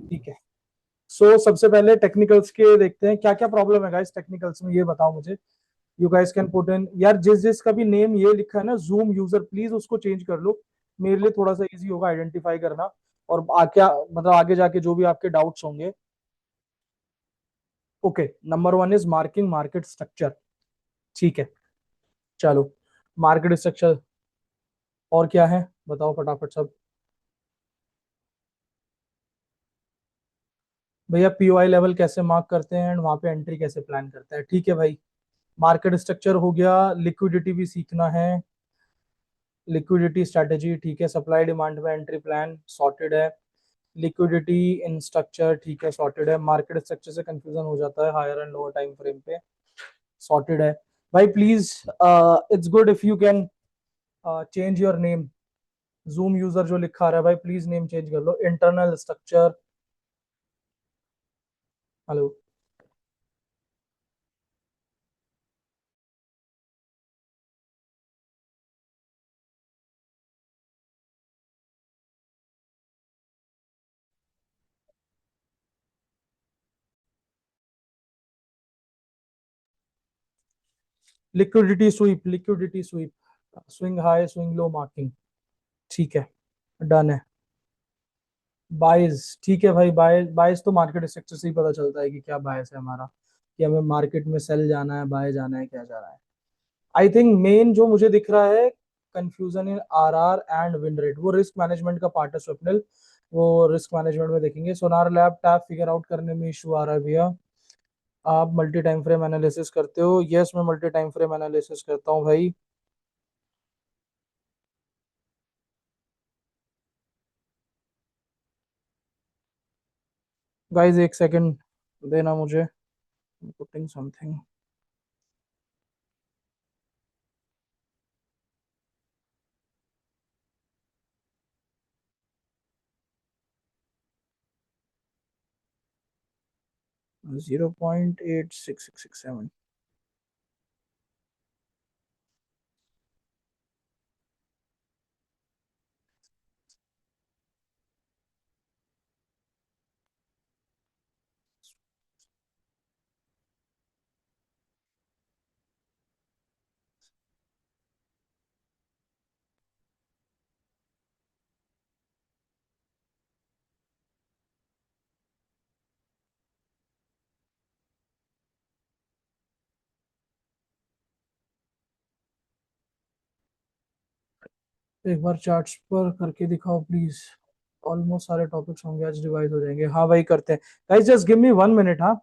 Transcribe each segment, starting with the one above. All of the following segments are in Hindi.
ठीक है। सो सबसे पहले टेक्निकल्स के देखते हैं क्या क्या प्रॉब्लम है गाइस टेक्निकल्स में, ये बताओ मुझे। You guys can put in यार, जिस जिस का भी नेम ये लिखा है ना जूम यूजर, प्लीज उसको चेंज कर लो। मेरे लिए थोड़ा सा इजी होगा आइडेंटिफाई करना। और आगे मतलब आगे जाके जो भी आपके डाउट्स होंगे। Okay, number one is marking market structure. ठीक है, चलो। मार्केट स्ट्रक्चर और क्या है, बताओ फटाफट सब। भैया पीओआई लेवल कैसे मार्क करते हैं एंड वहां पे एंट्री कैसे प्लान करते हैं, ठीक है भाई। मार्केट स्ट्रक्चर हो गया, लिक्विडिटी भी सीखना है। लिक्विडिटी स्ट्रेटेजी ठीक है, सप्लाई डिमांड में एंट्री प्लान सॉर्टेड है। लिक्विडिटी इन स्ट्रक्चर ठीक है, सॉर्टेड है। मार्केट स्ट्रक्चर से कंफ्यूजन हो जाता है higher and lower time frame पे, सॉर्टेड है। भाई please, it's good if you can change your name. Zoom user जो लिखा रहा है भाई, प्लीज नेम चेंज कर लो। Internal structure, hello. Liquidity sweep, liquidity sweep, swing high swing low marking, ठीक है, डन है। बाइस ठीक है भाई, बाइस बाइस तो मार्केट स्ट्रक्चर से ही पता चलता है कि क्या बायस है हमारा, कि हमें मार्केट में सेल जाना है, बाय जाना है, क्या जाना है। आई थिंक मेन जो मुझे दिख रहा है, confusion in RR and win rate, वो रिस्क मैनेजमेंट का पार्ट है स्वप्निल। वो रिस्क मैनेजमेंट में देखेंगे। सोनार लैब टैप फिगर आउट करने में इशू आ रहा है भैया। आप मल्टी टाइम फ्रेम एनालिसिस करते हो? यस, मैं मल्टी टाइम फ्रेम एनालिसिस करता हूँ भाई। गाइस एक सेकंड देना मुझे, पुटिंग समथिंग। 0.86667। एक बार चार्ट्स पर करके दिखाओ प्लीज। ऑलमोस्ट सारे टॉपिक्स होंगे आज, रिवाइज हो जाएंगे। हाँ भाई करते हैं। Guys just give me 1 minute, हाँ।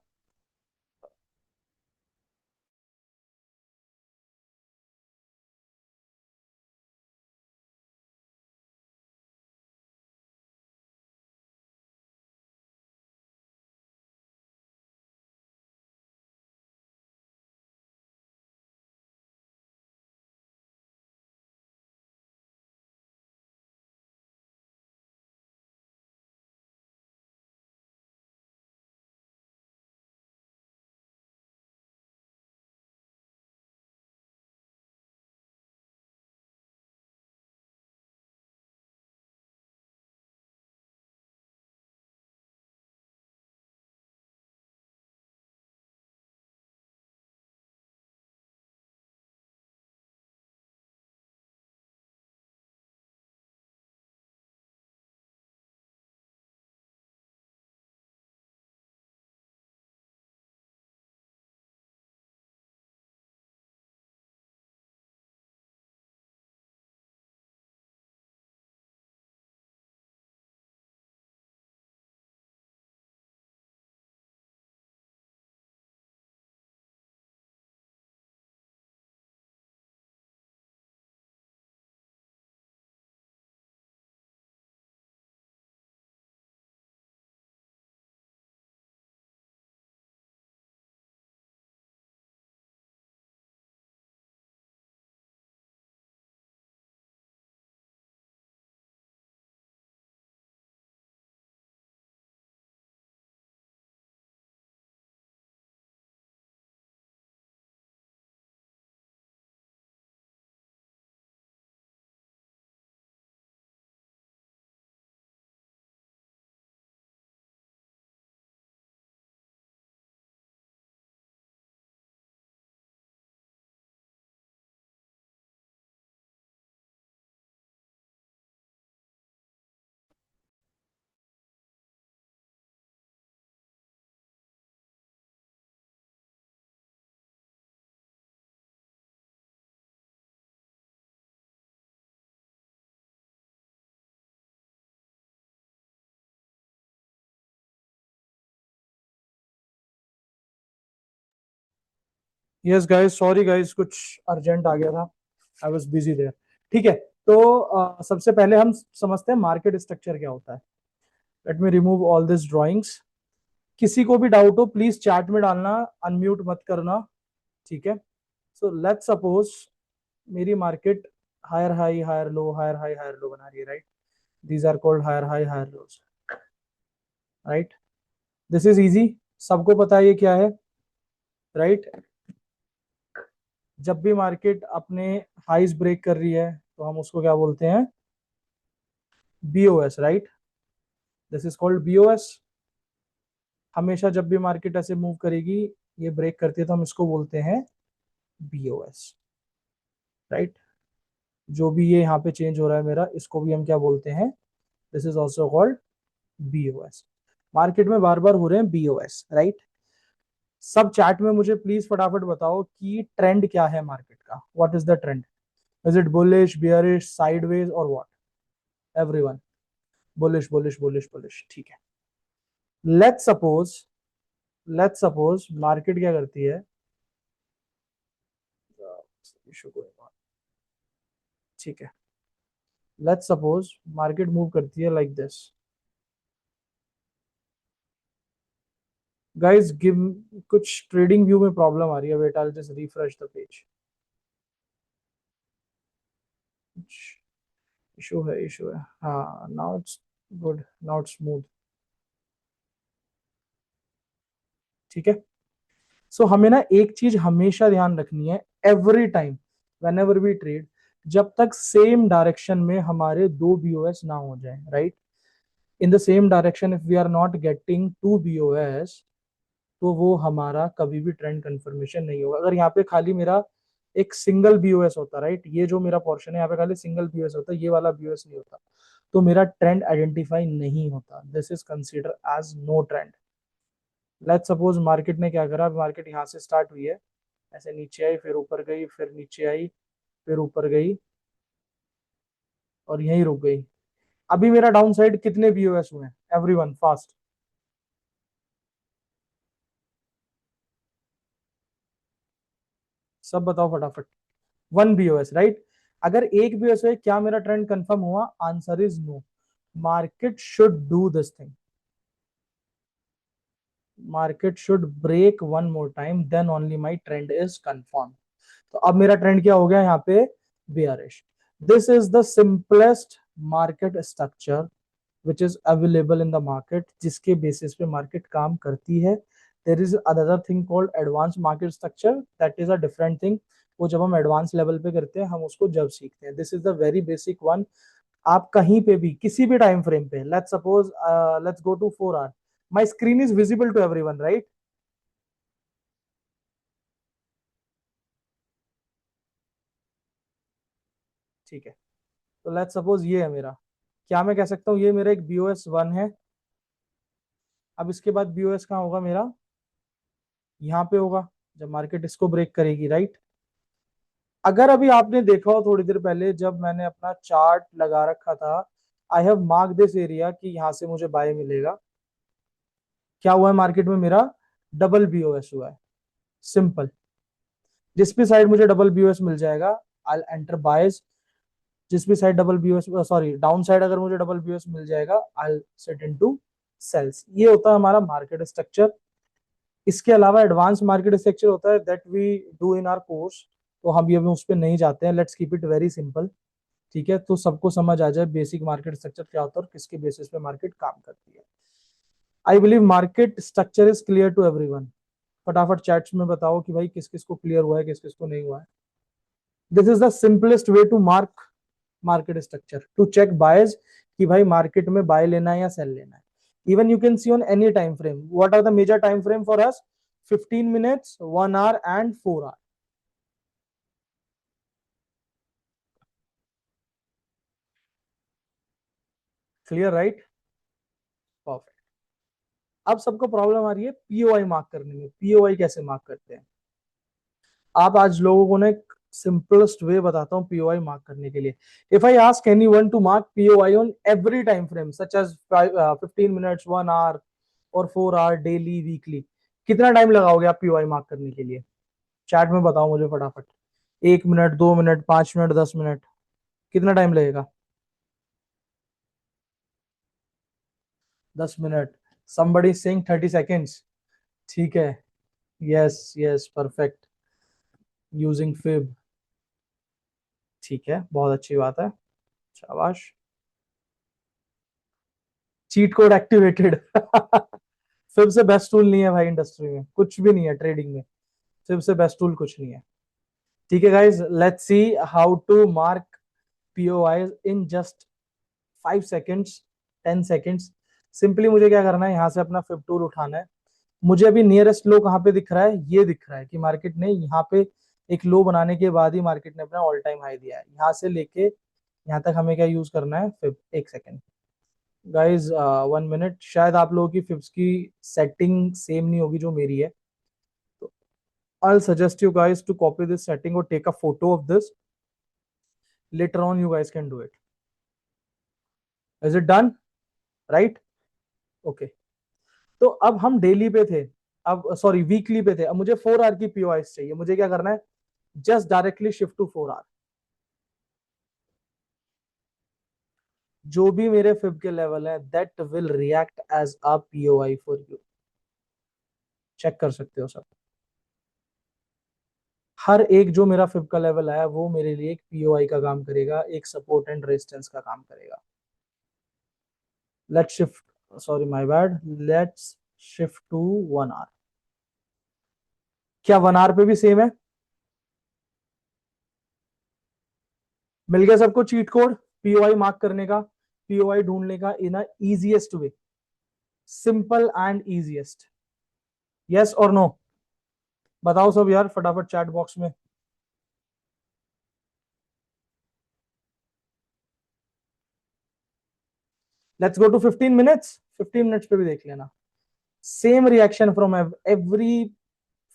यस गाइस, सॉरी गाइस, कुछ अर्जेंट आ गया था, आई वाज बिजी देयर। ठीक है, तो सबसे पहले हम समझते हैं मार्केट स्ट्रक्चर क्या होता है। Let me remove all this drawings. किसी को भी डाउट हो प्लीज चैट में डालना, अनम्यूट मत करना। ठीक है, सो लेट्स सपोज मेरी market higher high higher low higher high higher low बना रही है, right? These are called higher high higher lows, right? This is easy, सबको पता है ये क्या है, राइट? जब भी मार्केट अपने हाइज ब्रेक कर रही है तो हम उसको क्या बोलते हैं? BOS, right? This is called BOS. हमेशा जब भी मार्केट ऐसे मूव करेगी, ये ब्रेक करती है, तो हम इसको बोलते हैं बीओएस, राइट? जो भी ये यहाँ पे चेंज हो रहा है मेरा, इसको भी हम क्या बोलते हैं? This is also called BOS. Market में बार बार हो रहे हैं बीओएस, राइट? सब चैट में मुझे प्लीज फटाफट बताओ कि ट्रेंड क्या है मार्केट का, what is the trend? Is it bullish, bearish, sideways और what? Everyone, bullish bullish bullish bullish, ठीक है। Let's suppose, let's suppose market क्या करती है, इशू को, ठीक है, लेट्स सपोज मार्केट मूव करती है लाइक दिस। गाइस गिव, कुछ ट्रेडिंग व्यू में प्रॉब्लम आ रही है, wait I will just refresh the page. Issue है, इशू है, हाँ, now it's good, now it's smooth. ठीक है, सो हमें ना एक चीज हमेशा ध्यान रखनी है, every time whenever we trade, जब तक सेम डायरेक्शन में हमारे दो बीओएस ना हो जाए, राइट? In the same direction if we are not getting to BOS, तो वो हमारा कभी भी ट्रेंड कंफर्मेशन नहीं होगा। अगर यहाँ पे खाली मेरा एक सिंगल बीओएस होता, राइट, ये जो मेरा पोर्शन है यहाँ पे खाली सिंगल बीओएस होता, ये वाला बीओएस नहीं होता, तो मेरा ट्रेंड आइडेंटिफाई नहीं होता, this is consider as no trend. Let's suppose market ने क्या करा, मार्केट यहाँ से स्टार्ट हुई है, ऐसे नीचे आई, फिर ऊपर गई, फिर नीचे आई, फिर ऊपर गई और यहीं रुक गई। अभी मेरा डाउन साइड कितने बीओएस हुए हैं? एवरीवन फास्ट, सब बताओ फटाफट। One BOS, right? अगर एक बीओएस है, क्या मेरा ट्रेंड कंफर्म हुआ? Answer is no. Market should do this thing, market should break one more time, then only my trend is confirm. तो अब मेरा ट्रेंड क्या हो गया यहाँ पे? Bearish. This is the simplest market structure which is available in the market, जिसके बेसिस पे मार्केट काम करती है। There is another thing called advance market structure, that is a different thing. वो जब हम एडवांस लेवल पे करते हैं, हम उसको जब सीखते हैं। This is the very basic one. आप कहीं पे भी किसी भी टाइम फ्रेम पे, let's suppose, let's go to 4 hour, my screen is visible to everyone, right? ठीक है, तो लेट्स सपोज ये है मेरा, क्या मैं कह सकता हूँ ये मेरा एक बीओएस वन है। अब इसके बाद बीओएस कहाँ होगा मेरा? यहाँ पे होगा, जब मार्केट इसको ब्रेक करेगी, राइट? अगर अभी आपने देखा हो थोड़ी देर पहले जब मैंने अपना चार्ट लगा रखा था, I have mark this area कि यहाँ से मुझे बाय मिलेगा। क्या हुआ है मार्केट में मेरा? डबल बीओएस हुआ है, सिंपल। जिस भी साइड मुझे डबल बीओएस मिल जाएगा, आई एंटर बायस। जिस भी side double BOS, sorry, down side अगर मुझे डबल बीओएस मिल जाएगा, आई सेट इनटू सेल्स। ये होता है हमारा मार्केट स्ट्रक्चर। इसके अलावा एडवांस मार्केट स्ट्रक्चर होता है that we do in our course, तो हम अभी उस पर नहीं जाते हैं, let's keep it very simple. ठीक है, तो सबको समझ आ जाए बेसिक मार्केट स्ट्रक्चर क्या होता है और किसके बेसिस पे मार्केट काम करती है। I believe market structure is clear to everyone. फटाफट चैट्स में बताओ कि भाई किस किस को क्लियर हुआ है, किस किस को नहीं हुआ है। This is the simplest way to mark market structure, to check buyers कि भाई मार्केट में बाय लेना है या सेल लेना है। Even you can see on any time frame, what are the major time frame for us? 15 minutes, 1 hour and 4 hour. Clear, right? Perfect. अब सबको प्रॉब्लम आ रही है पीओआई मार्क करने में। पीओआई कैसे मार्क करते हैं? आप आज लोगों को ना एक सिंपलेस्ट वे बताता हूँ पीओआई मार्क करने के लिए। If I ask anyone to mark POI on every time frame such as 15 minutes, 1 hour और 4 आवर, डेली, वीकली, कितना टाइम लगाओगे आप पीओआई मार्क करने के लिए? चैट में बताओ मुझे फटाफट। 1 मिनट, 2 मिनट, 5 मिनट, 10 मिनट, कितना टाइम लगेगा? 10 minute. somebody is saying 30 seconds। ठीक है। Yes yes, perfect. Using fib. ठीक है, बहुत अच्छी बात है। शाबाश। Cheat code activated. फिब से बेस्ट टूल नहीं है भाई, इंडस्ट्री में कुछ भी नहीं है, ट्रेडिंग में फिब से बेस्ट टूल कुछ नहीं है। ठीक है guys, let's see how to mark POI in just 5 seconds, 10 seconds. Simply मुझे क्या करना है, यहाँ से अपना फिब टूल उठाना है। मुझे अभी नियरेस्ट लो कहाँ पे दिख रहा है? ये दिख रहा है कि मार्केट ने यहाँ पे एक लो बनाने के बाद ही मार्केट ने अपना ऑल टाइम हाई दिया है। यहाँ से लेके यहाँ तक हमें क्या यूज करना है? फिब। 1 second guys, 1 minute. शायद आप लोगों की फिब्स की सेटिंग सेम नहीं होगी जो मेरी है, तो I'll suggest you guys to copy this setting or take a photo of this. Later on you guys can do it. Is it done? Right? Okay. तो अब हम डेली पे थे, अब सॉरी वीकली पे थे। अब मुझे 4 आवर की पीओआई चाहिए। मुझे क्या करना है? Just directly shift to 4 hour. जो भी मेरे फिब के लेवल है, that will react as a POI for you. Check कर सकते हो सब। हर एक जो मेरा फिब का लेवल है वो मेरे लिए एक पीओआई का काम करेगा, एक सपोर्ट एंड रेजिस्टेंस का काम करेगा। Let's shift, sorry my bad, let's shift to 1 hour. क्या 1 आवर पे भी सेम है? मिल गया सबको चीट कोड पीओआई मार्क करने का, पीओआई ढूंढने का in easiest way, simple and easiest. Yes और नो? बताओ सब यार फटाफट चैट बॉक्स में। Let's go to 15 minutes. 15 minutes पे भी देख लेना, same reaction from every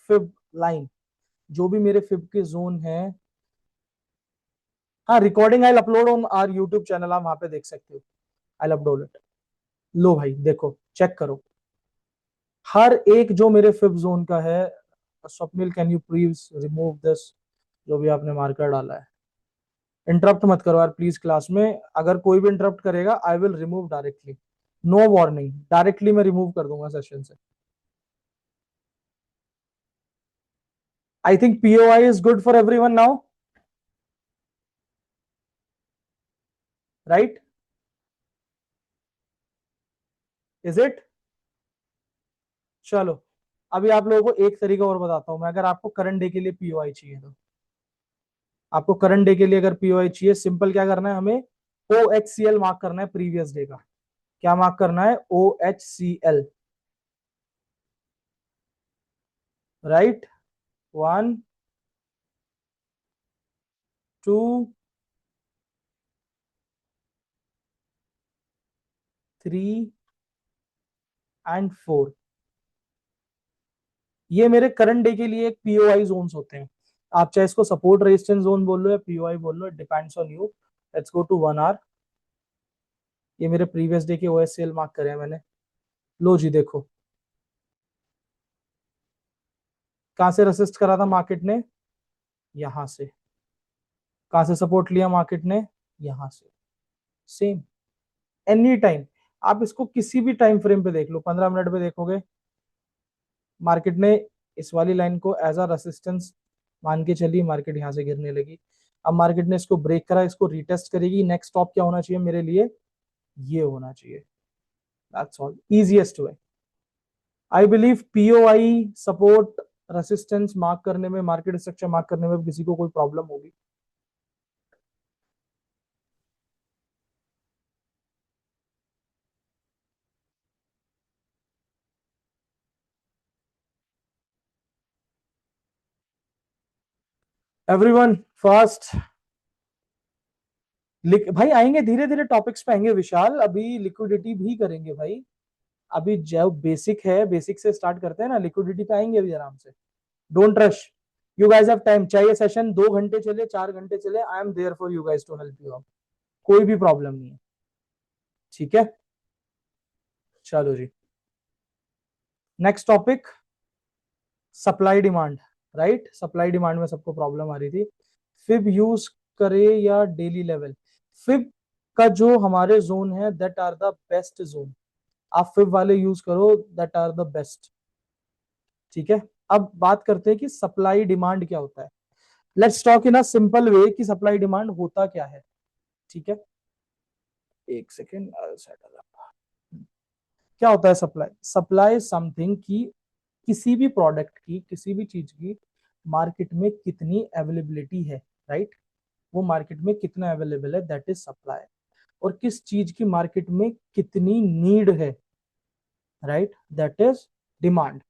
fib line. जो भी मेरे फिब के जोन है, हाँ, recording I upload on our YouTube channel, आप वहां पे देख सकते हो। I upload it. लो भाई देखो, चेक करो। हर एक जो मेरे फिफ्थ जोन का है। Swapnil can you please remove this, जो भी आपने मार्कर डाला है। इंटरप्ट मत करो यार प्लीज क्लास में। अगर कोई भी इंटरप्ट करेगा I will remove directly. No warning, directly मैं रिमूव कर दूंगा सेशन से। I think POI is good for everyone now, right? Is it? चलो, अभी आप लोगों को एक तरीका और बताता हूं मैं। अगर आपको करंट डे के लिए पीओआई चाहिए, तो आपको करंट डे के लिए अगर पीओआई चाहिए, सिंपल क्या करना है हमें? O H C L mark करना है प्रीवियस डे का। क्या मार्क करना है? O H C L. Right? 1, 2, 3 and 4। ये मेरे करंट डे के लिए एक पीओआई जोन्स होते हैं। आप चाहे इसको सपोर्ट रेजिस्टेंस जोन बोल लो या पीओआई बोल लो, depends on you. Let's go to 1 hour. ये मेरे प्रीवियस डे के ओएससीएल मार्क करे हैं मैंने। लो जी देखो, कहां से रेसिस्ट करा था मार्केट ने? यहां से। कहां से सपोर्ट लिया मार्केट ने? यहां से। Same, any time. आप इसको किसी भी टाइम फ्रेम पे देख लो, 15 मिनट पे देखोगे, मार्केट ने इस वाली लाइन को एज अ रेसिस्टेंस मान के चली, मार्केट यहां से गिरने लगी। अब मार्केट ने इसको ब्रेक करा, इसको रिटेस्ट करेगी। नेक्स्ट स्टॉप क्या होना चाहिए मेरे लिए? ये होना चाहिए। That's all, easiest way. I believe POI support resistance mark करने में, मार्केट स्ट्रक्चर मार्क करने में किसी को कोई प्रॉब्लम होगी? Everyone fast. भाई आएंगे धीरे धीरे, टॉपिक्स पे आएंगे विशाल, अभी लिक्विडिटी भी करेंगे भाई। अभी जो बेसिक है, बेसिक से स्टार्ट करते हैं ना, लिक्विडिटी पे आएंगे अभी आराम से। Don't rush, you guys have time. चाहिए सेशन 2 घंटे चले, 4 घंटे चले, I am there for you guys to help you out. कोई भी प्रॉब्लम नहीं है। ठीक है, चलो जी। Next topic, supply demand. Right, supply demand में सबको प्रॉब्लम आ रही थी। फिब यूज करे या डेली लेवल, फिब का जो हमारे जोन है that are the best zone, आप फिब वाले यूज करो, दैट आर द बेस्ट। ठीक है, अब बात करते हैं कि सप्लाई डिमांड क्या होता है। Let's talk in a simple way कि सप्लाई डिमांड होता क्या है। ठीक है, एक सेकेंड, क्या होता है सप्लाई? सप्लाई समथिंग की किसी भी प्रोडक्ट की, किसी भी चीज की मार्केट में कितनी अवेलेबिलिटी है, राइट, वो मार्केट में कितना अवेलेबल है, दैट इज सप्लाई। और किस चीज की मार्केट में कितनी नीड है, राइट, दैट इज डिमांड।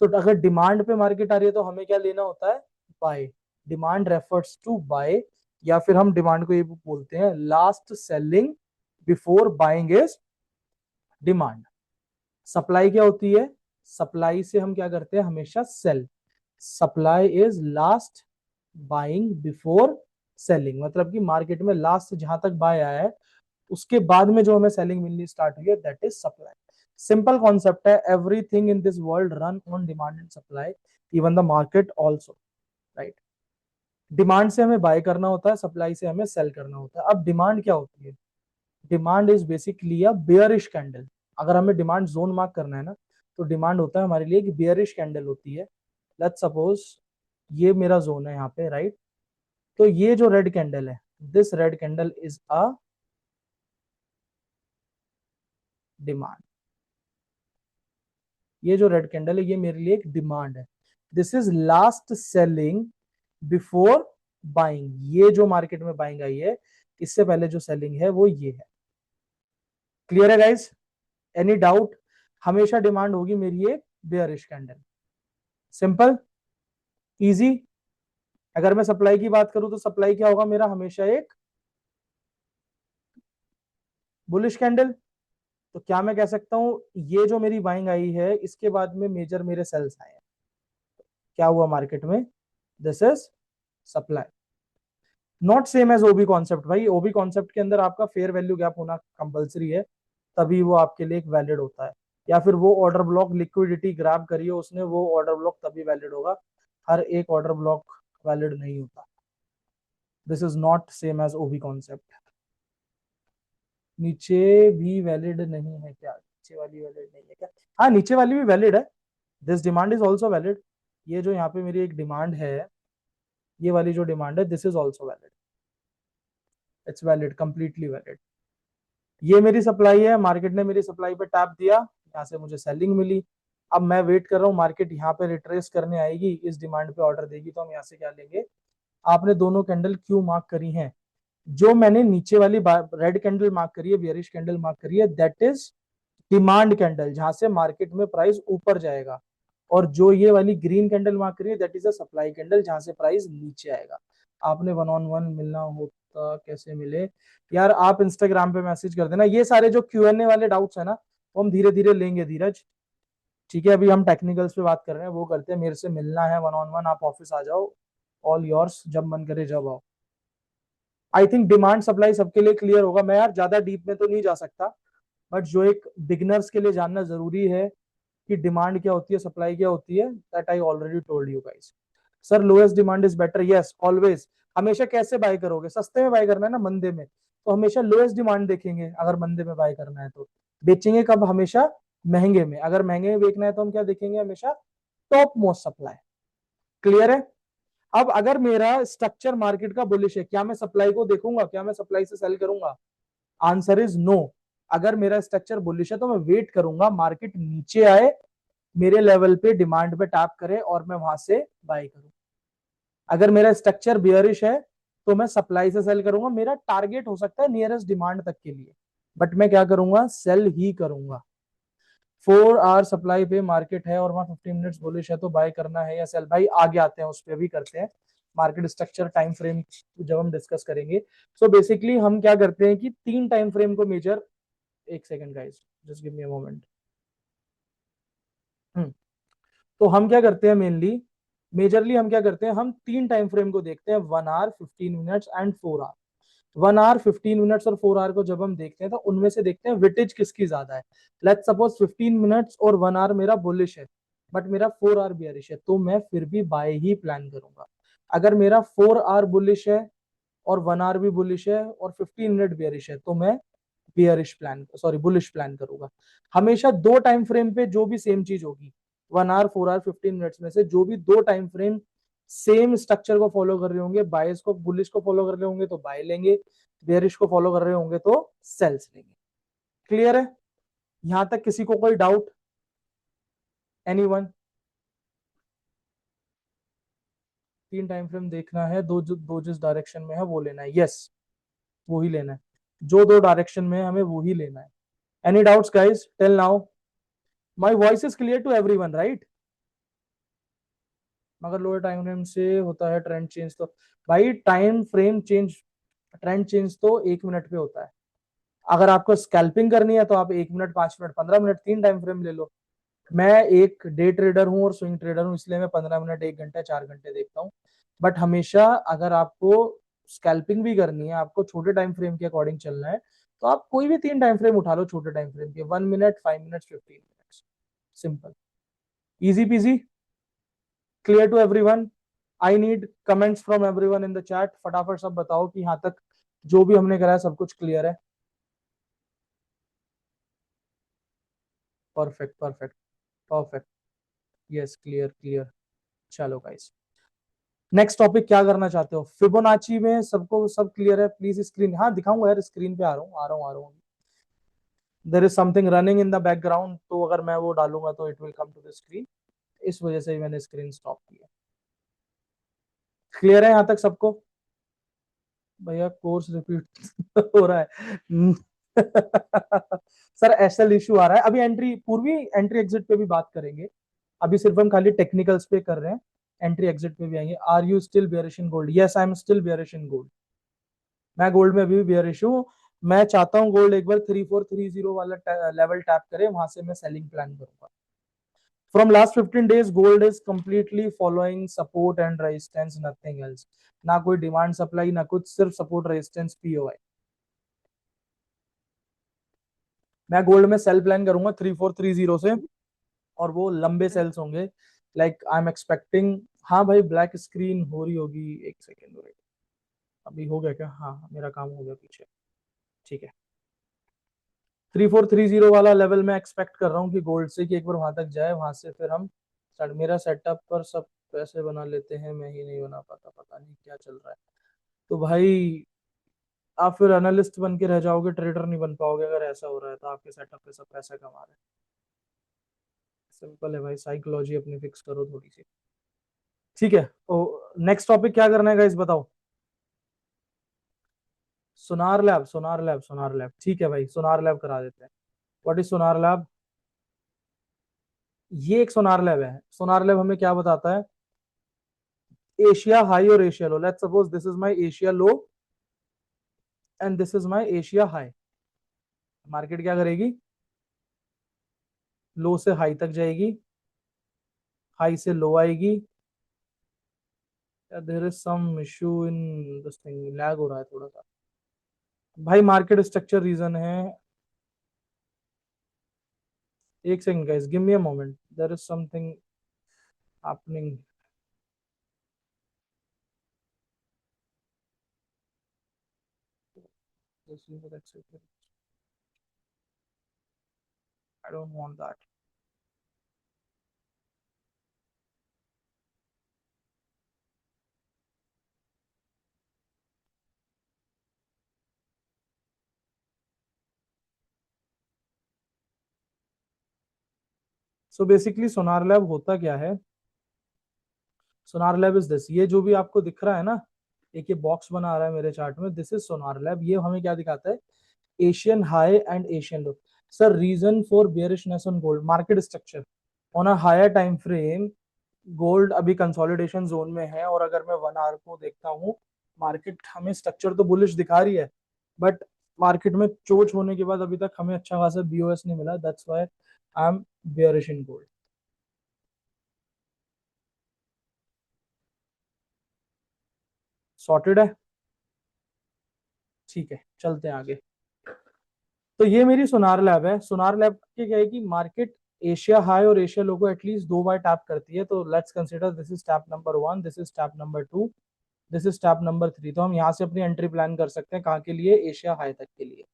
तो अगर डिमांड पे मार्केट आ रही है तो हमें क्या लेना होता है? Buy. Demand refers to buy, या फिर हम डिमांड को ये बोलते हैं last selling before buying is demand. Supply क्या होती है? सप्लाई से हम क्या करते हैं? हमेशा sell. Supply is last buying before selling, मतलब कि मार्केट में लास्ट जहां तक बाय आया है उसके बाद में जो हमें सेलिंग मिलनी स्टार्ट हुई है, that is supply. Simple concept है, everything in this world run on demand and supply, even the market also, right. Demand से हमें बाय करना होता है, सप्लाई से हमें सेल करना होता है। अब डिमांड क्या होती है? Demand is basically a bearish candle. अगर हमें डिमांड जोन मार्क करना है ना, तो डिमांड होता है हमारे लिए कि बेयरिश कैंडल होती है। लेट्स सपोज ये मेरा जोन है यहाँ पे, राइट। तो ये जो रेड कैंडल है, this red candle is a demand. ये जो रेड कैंडल है ये मेरे लिए एक डिमांड है। This is last selling before buying, ये जो मार्केट में बाइंग आई है इससे पहले जो सेलिंग है वो ये है। क्लियर है गाइस? Any doubt? हमेशा डिमांड होगी मेरी एक बेयरिश कैंडल। Simple, easy. अगर मैं सप्लाई की बात करूं तो सप्लाई क्या होगा मेरा? हमेशा एक बुलिश कैंडल। तो क्या मैं कह सकता हूं ये जो मेरी बाइंग आई है इसके बाद में मेजर मेरे सेल्स आए हैं, क्या हुआ मार्केट में? This is supply. Not same as OB concept भाई, ओबी कॉन्सेप्ट के अंदर आपका फेयर वैल्यू गैप होना कंपलसरी है, तभी वो आपके लिए एक वैलिड होता है। या फिर वो ऑर्डर ब्लॉक लिक्विडिटी ग्रैब करिए उसने, वो ऑर्डर ब्लॉक तभी वैलिड होगा, हर एक ऑर्डर ब्लॉक वैलिड नहीं होता। This is not same as OB concept. नीचे भी वैलिड नहीं है क्या? नीचे वाली वैलिड नहीं है क्या? हाँ, नीचे वाली भी वैलिड है। This demand is also valid. ये जो यहाँ पे मेरी एक डिमांड है, ये वाली जो डिमांड है, this is also valid. It's valid, completely valid. ये मेरी सप्लाई है, मार्केट ने मेरी सप्लाई पे टैप दिया, यहाँ से मुझे सेलिंग मिली। अब मैं वेट कर रहा हूँ मार्केट यहाँ पे रिट्रेस करने आएगी, इस डिमांड पे ऑर्डर देगी, तो हम यहाँ से क्या लेंगे? आपने दोनों कैंडल क्यों मार्क करी हैं? जो मैंने नीचे वाली रेड कैंडल मार्क करी है, बियरिश कैंडल मार्क करी है, दैट इज डिमांड कैंडल, जहां से मार्केट में प्राइस ऊपर जाएगा। और जो ये वाली ग्रीन कैंडल मार्क करी है, that is a supply candle, जहां से प्राइस नीचे आएगा। आपने वन ऑन वन मिलना होता कैसे मिले? यार आप इंस्टाग्राम पे मैसेज कर देना। ये सारे जो Q&A वाले डाउट्स है ना, वो हम धीरे धीरे लेंगे धीरज। ठीक है, अभी हम टेक्निकल्स पे बात कर रहे हैं, वो करते हैं। मेरे से मिलना है वन ऑन वन, आप ऑफिस आ जाओ, ऑल योर्स, जब मन करे जब आओ। आई थिंक डिमांड सप्लाई सबके लिए क्लियर होगा। मैं यार ज्यादा डीप में तो नहीं जा सकता, बट जो एक बिगिनर्स के लिए जानना जरूरी है कि डिमांड क्या होती है, सप्लाई क्या होती है, that I already told you guys. Sir lowest demand is better, yes always. हमेशा कैसे बाय करोगे? सस्ते में बाय करना है ना, मंदे में, तो हमेशा लोएस्ट डिमांड देखेंगे। अगर मंदे में बाय करना है तो बेचेंगे कब? हमेशा महंगे में। अगर महंगे में बेचना है तो हम क्या देखेंगे? हमेशा टॉप मोस्ट सप्लाई। क्लियर है? अब अगर मेरा स्ट्रक्चर मार्केट का बुलिश है, क्या मैं सप्लाई को देखूंगा? क्या मैं सप्लाई से सेल करूंगा? Answer is no. अगर मेरा स्ट्रक्चर बुलिश है तो मैं वेट करूंगा मार्केट नीचे आए, मेरे लेवल पे डिमांड पे टैप करे और मैं वहां से बाय करूं। अगर मेरा स्ट्रक्चर बियरिश है तो मैं सप्लाई से सेल करूंगा। मेरा टारगेट हो सकता है नियरेस्ट डिमांड तक के लिए, बट मैं क्या करूंगा? सेल ही करूंगा। 4 आवर सप्लाई पे मार्केट है और वहां 15 मिनट्स बुलिश है, तो बाय करना है या सेल? भाई आगे आते हैं, उस पर भी करते हैं मार्केट स्ट्रक्चर टाइम फ्रेम जब हम डिस्कस करेंगे। सो बेसिकली हम क्या करते हैं कि 3 टाइम फ्रेम को मेजर, एक second guys, just give me a moment. तो हम क्या करते हैं मेनली, मेजरली हम क्या करते हैं, हम 3 टाइम फ्रेम को देखते हैं, 1 hour, 15 minutes and 4 hour. 1 hour, 15 minutes और 4 आवर को जब हम देखते हैं तो उनमें से देखते हैं विटेज किसकी ज्यादा है। लेट्स सपोज 15 मिनट्स और 1 आवर मेरा बुलिश है, बट मेरा 4 आवर बियरिश है, तो मैं फिर भी बाय ही प्लान करूंगा। अगर मेरा 4 आवर बुलिश है और 1 आवर भी बुलिश है और 15 मिनट बियरिश है, तो मैं bearish plan sorry bullish plan करूंगा। हमेशा दो टाइम फ्रेम पे जो भी सेम चीज होगी, 1 आवर, 4 आवर, 15 मिनट्स में से जो भी दो टाइम फ्रेम सेम स्ट्रक्चर को फॉलो कर रहे होंगे, बायस को बुलिश को फॉलो कर रहे होंगे तो बाय लेंगे, बेयरिश को फॉलो कर रहे होंगे तो सेल्स लेंगे। क्लियर है? यहां तक किसी को कोई डाउट? एनीवन? तीन टाइम फ्रेम देखना है, दो जिस डायरेक्शन में है वो लेना है, यस वो ही लेना है, जो दो डायरेक्शन में है हमें वो ही लेना है। Any doubts guys till now? My voice is clear to everyone right? मगर लोअर टाइम फ्रेम से होता है ट्रेंड चेंज, तो भाई time frame change, trend change तो 1 मिनट पे होता है। अगर आपको स्कैल्पिंग करनी है तो आप 1 मिनट, 5 मिनट, 15 मिनट, तीन टाइम फ्रेम ले लो। मैं एक डे ट्रेडर हूँ और स्विंग ट्रेडर हूँ, इसलिए मैं 15 मिनट, 1 घंटा, 4 घंटे देखता हूँ। बट हमेशा अगर आपको स्कैल्पिंग भी करनी है, आपको छोटे टाइम फ्रेम के अकॉर्डिंग चलना है, तो आप कोई भी तीन टाइम फ्रेम उठा लो छोटे टाइम फ्रेम के, 1 minute, 5 minute, 15 minute, simple, easy peasy. Clear to everyone? I need comments from everyone in the chat, फटाफट सब बताओ कि यहाँ तक जो भी हमने करा है सब कुछ क्लियर है। Perfect perfect perfect, yes clear clear. चलो गाइस, नेक्स्ट टॉपिक क्या करना चाहते हो? फिबोनाची में सबको सब क्लियर है? प्लीज स्क्रीन, हाँ दिखाऊंगा यार, स्क्रीन पे आ रहा हूँ आ रहा हूँ आ रहा हूँ। There is something running in the background, तो अगर मैं वो डालूंगा तो it will come to the screen, इस वजह से ही मैंने स्क्रीन स्टॉप किया। क्लियर है यहाँ तक सबको? भैया कोर्स रिपीट हो रहा है सर एसएल इशू आ रहा है। अभी एंट्री, पूर्वी एंट्री एग्जिट पे भी बात करेंगे, अभी सिर्फ हम खाली टेक्निकल्स पे कर रहे हैं, एंट्री एग्जिट पे भी आएंगे। Are you still bearish in gold? Yes I am still bearish in gold. मैं गोल्ड में अभी भी बियरिश हूँ। मैं चाहता हूँ गोल्ड एक बार 3430 वाला लेवल टैप करे, वहां से मैं सेलिंग प्लान करूंगा। From last 15 days gold is completely following support and resistance, nothing else. ना कोई डिमांड सप्लाई ना कुछ, सिर्फ सपोर्ट रेजिस्टेंस पीओआई। मैं गोल्ड में सेल प्लान करूंगा 3430 से, और वो लंबे सेल्स होंगे, लाइक आई एम एक्सपेक्टिंग। हाँ भाई ब्लैक स्क्रीन हो रही होगी, एक सेकेंड, अभी हो गया क्या? हाँ मेरा काम हो गया पीछे, ठीक है। 3430 वाला लेवल मैं एक्सपेक्ट कर रहा हूँ कि गोल्ड से कि एक बार वहां तक जाए, वहां से फिर हम मेरा सेटअप पर सब पैसे बना लेते हैं, मैं ही नहीं बना पाता, पता नहीं क्या चल रहा है। तो भाई आप फिर एनालिस्ट बन के रह जाओगे, ट्रेडर नहीं बन पाओगे अगर ऐसा हो रहा है, तो आपके सेटअप पे सब पैसा कमा रहे हैं। सिंपल है भाई, साइकोलॉजी अपनी फिक्स करो थोड़ी सी, ठीक है। तो नेक्स्ट टॉपिक क्या करना है गाइस बताओ? सोनार लैब, सोनार लैब, सोनार लैब, ठीक है भाई, सोनार लैब करा देते हैं। What is Sonar lab? ये एक सोनार लैब है। सोनार लैब हमें क्या बताता है? एशिया हाई और Asia low. Let's suppose this is my Asia low and this is my Asia high. Market क्या करेगी? लो से हाई तक जाएगी, हाई से लो आएगी। There is some issue in this thing, lag हो रहा है थोड़ा सा भाई, मार्केट स्ट्रक्चर रीजन है। एक second guys, give me a moment, there is something happening. I don't want that. So basically Sonar Lab होता क्या है? सोनार लैब इज दिस, ये जो भी आपको दिख रहा है ना, एक ये बॉक्स बना आ रहा है मेरे चार्ट में, दिस इज सोनार लैब। ये हमें क्या दिखाता है? Asian high and Asian low. Sir reason for bearishness on gold, market structure on a higher time frame. Gold अभी कंसोलिडेशन जोन में है, और अगर मैं 1 आवर को देखता हूँ, मार्केट हमें स्ट्रक्चर तो बुलिश दिखा रही है, बट मार्केट में चोच होने के बाद अभी तक हमें अच्छा खासा बीओएस नहीं मिला, that's why I am bearish in gold. Sorted है, ठीक है चलते हैं आगे। तो ये मेरी सोनार लैब है। सोनार लैब के क्या है कि मार्केट एशिया हाई और एशिया लो को एटलीस्ट 2 बार टैप करती है, तो let's consider this is tap number 1, this is tap number 2, this is tap number 3। तो हम यहाँ से अपनी एंट्री प्लान कर सकते हैं कहाँ के लिए, एशिया हाई तक के लिए।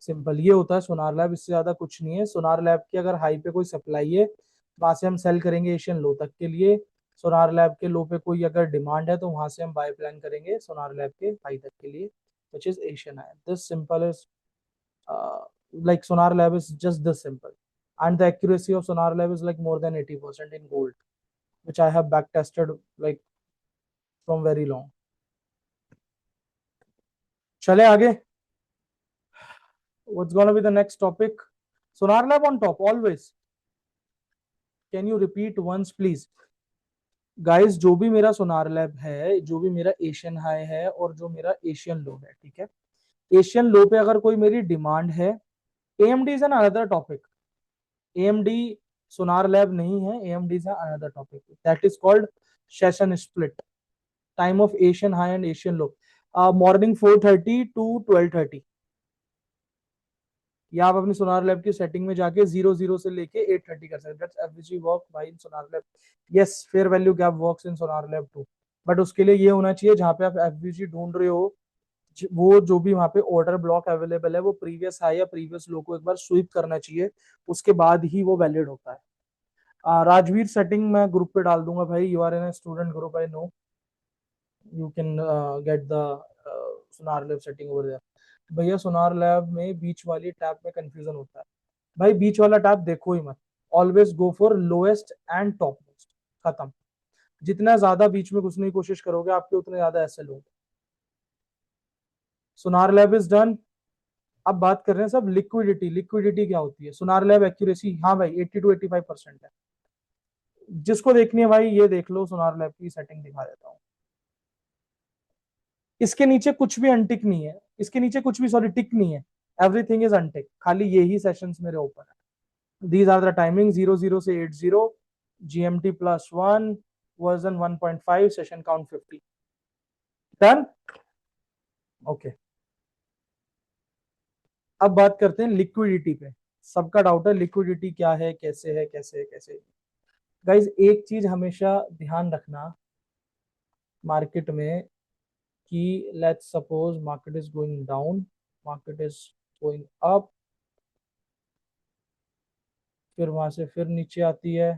सिंपल ये होता है सोनार लैब, इससे ज्यादा कुछ नहीं है। सोनार लैब की अगर हाई पे कोई सप्लाई है, वहां से हम सेल करेंगे एशियन लो तक के लिए। सोनार लैब के लो पे कोई अगर डिमांड है तो वहां से हम बाय प्लान करेंगे सोनार लैब के हाई तक के लिए, which is Asian high. This simple is like sonar lab is just this simple, and the accuracy of sonar lab is like more than 80% in gold, which I have back tested like from very long. चले आगे, what's gonna be the next topic? Sonar lab on top always. Can you repeat once please? Guys जो भी मेरा सोनार लैब है, जो भी मेरा एशियन हाई है और जो मेरा एशियन लो है, ठीक है, एशियन लो पे अगर कोई मेरी डिमांड है, AMD is an another topic. AMD Sonar Lab नहीं है, AMD is another topic, that is called session split, time of Asian high and Asian low, morning 4:30 to 12:30। या आप अपनी सोनार लैब की सेटिंग में जाके 00 से लेके 8:30 कर सकते हैं। एफवीजी वर्क भाई in Sonar Lab, yes fair value gap works in Sonar Lab too, but उसके लिए ये होना चाहिए जहां पे आप एफवीजी ढूंढ रहे हो, वो जो भी वहां पे ऑर्डर ब्लॉक अवेलेबल है वो प्रीवियस हाई या प्रीवियस लो को एक बार स्वीप करना चाहिए, उसके बाद ही वो वैलिड होता है। राजवीर सेटिंग मैं ग्रुप पे डाल दूंगा भाई, you are in student group, I know you can get the Sonar Lab setting over there. भैया सोनार लैब में बीच वाली टैब में कंफ्यूजन होता है, भाई बीच वाला टैब देखो ही मत, always go for lowest and top most, खत्म। जितना ज्यादा बीच में घुसने की कोशिश करोगे आपके उतने ज्यादा ऐसे लोग। सोनार लैब इज डन। अब बात कर रहे हैं सब लिक्विडिटी, लिक्विडिटी क्या होती है? सोनार लैब एक्यूरेसी, हाँ भाई 80 to 85% है। जिसको देखनी है भाई ये देख लो, सोनार लैब की सेटिंग दिखा देता हूँ। इसके नीचे कुछ भी अनटिक नहीं है, इसके नीचे कुछ भी सॉरी टिक नहीं है, एवरीथिंग इज अनटिक, खाली यही सेशंस मेरे ओपन है। दीज आर द टाइमिंग 00 से 80, GMT +1, version 1.5, session count 50। Done, okay. अब बात करते हैं लिक्विडिटी पे। सबका डाउट है लिक्विडिटी क्या है, कैसे है, कैसे है, कैसे है। गाइज एक चीज हमेशा ध्यान रखना मार्केट में, कि let's suppose market is going down, market is going up, फिर वहां से फिर नीचे आती है,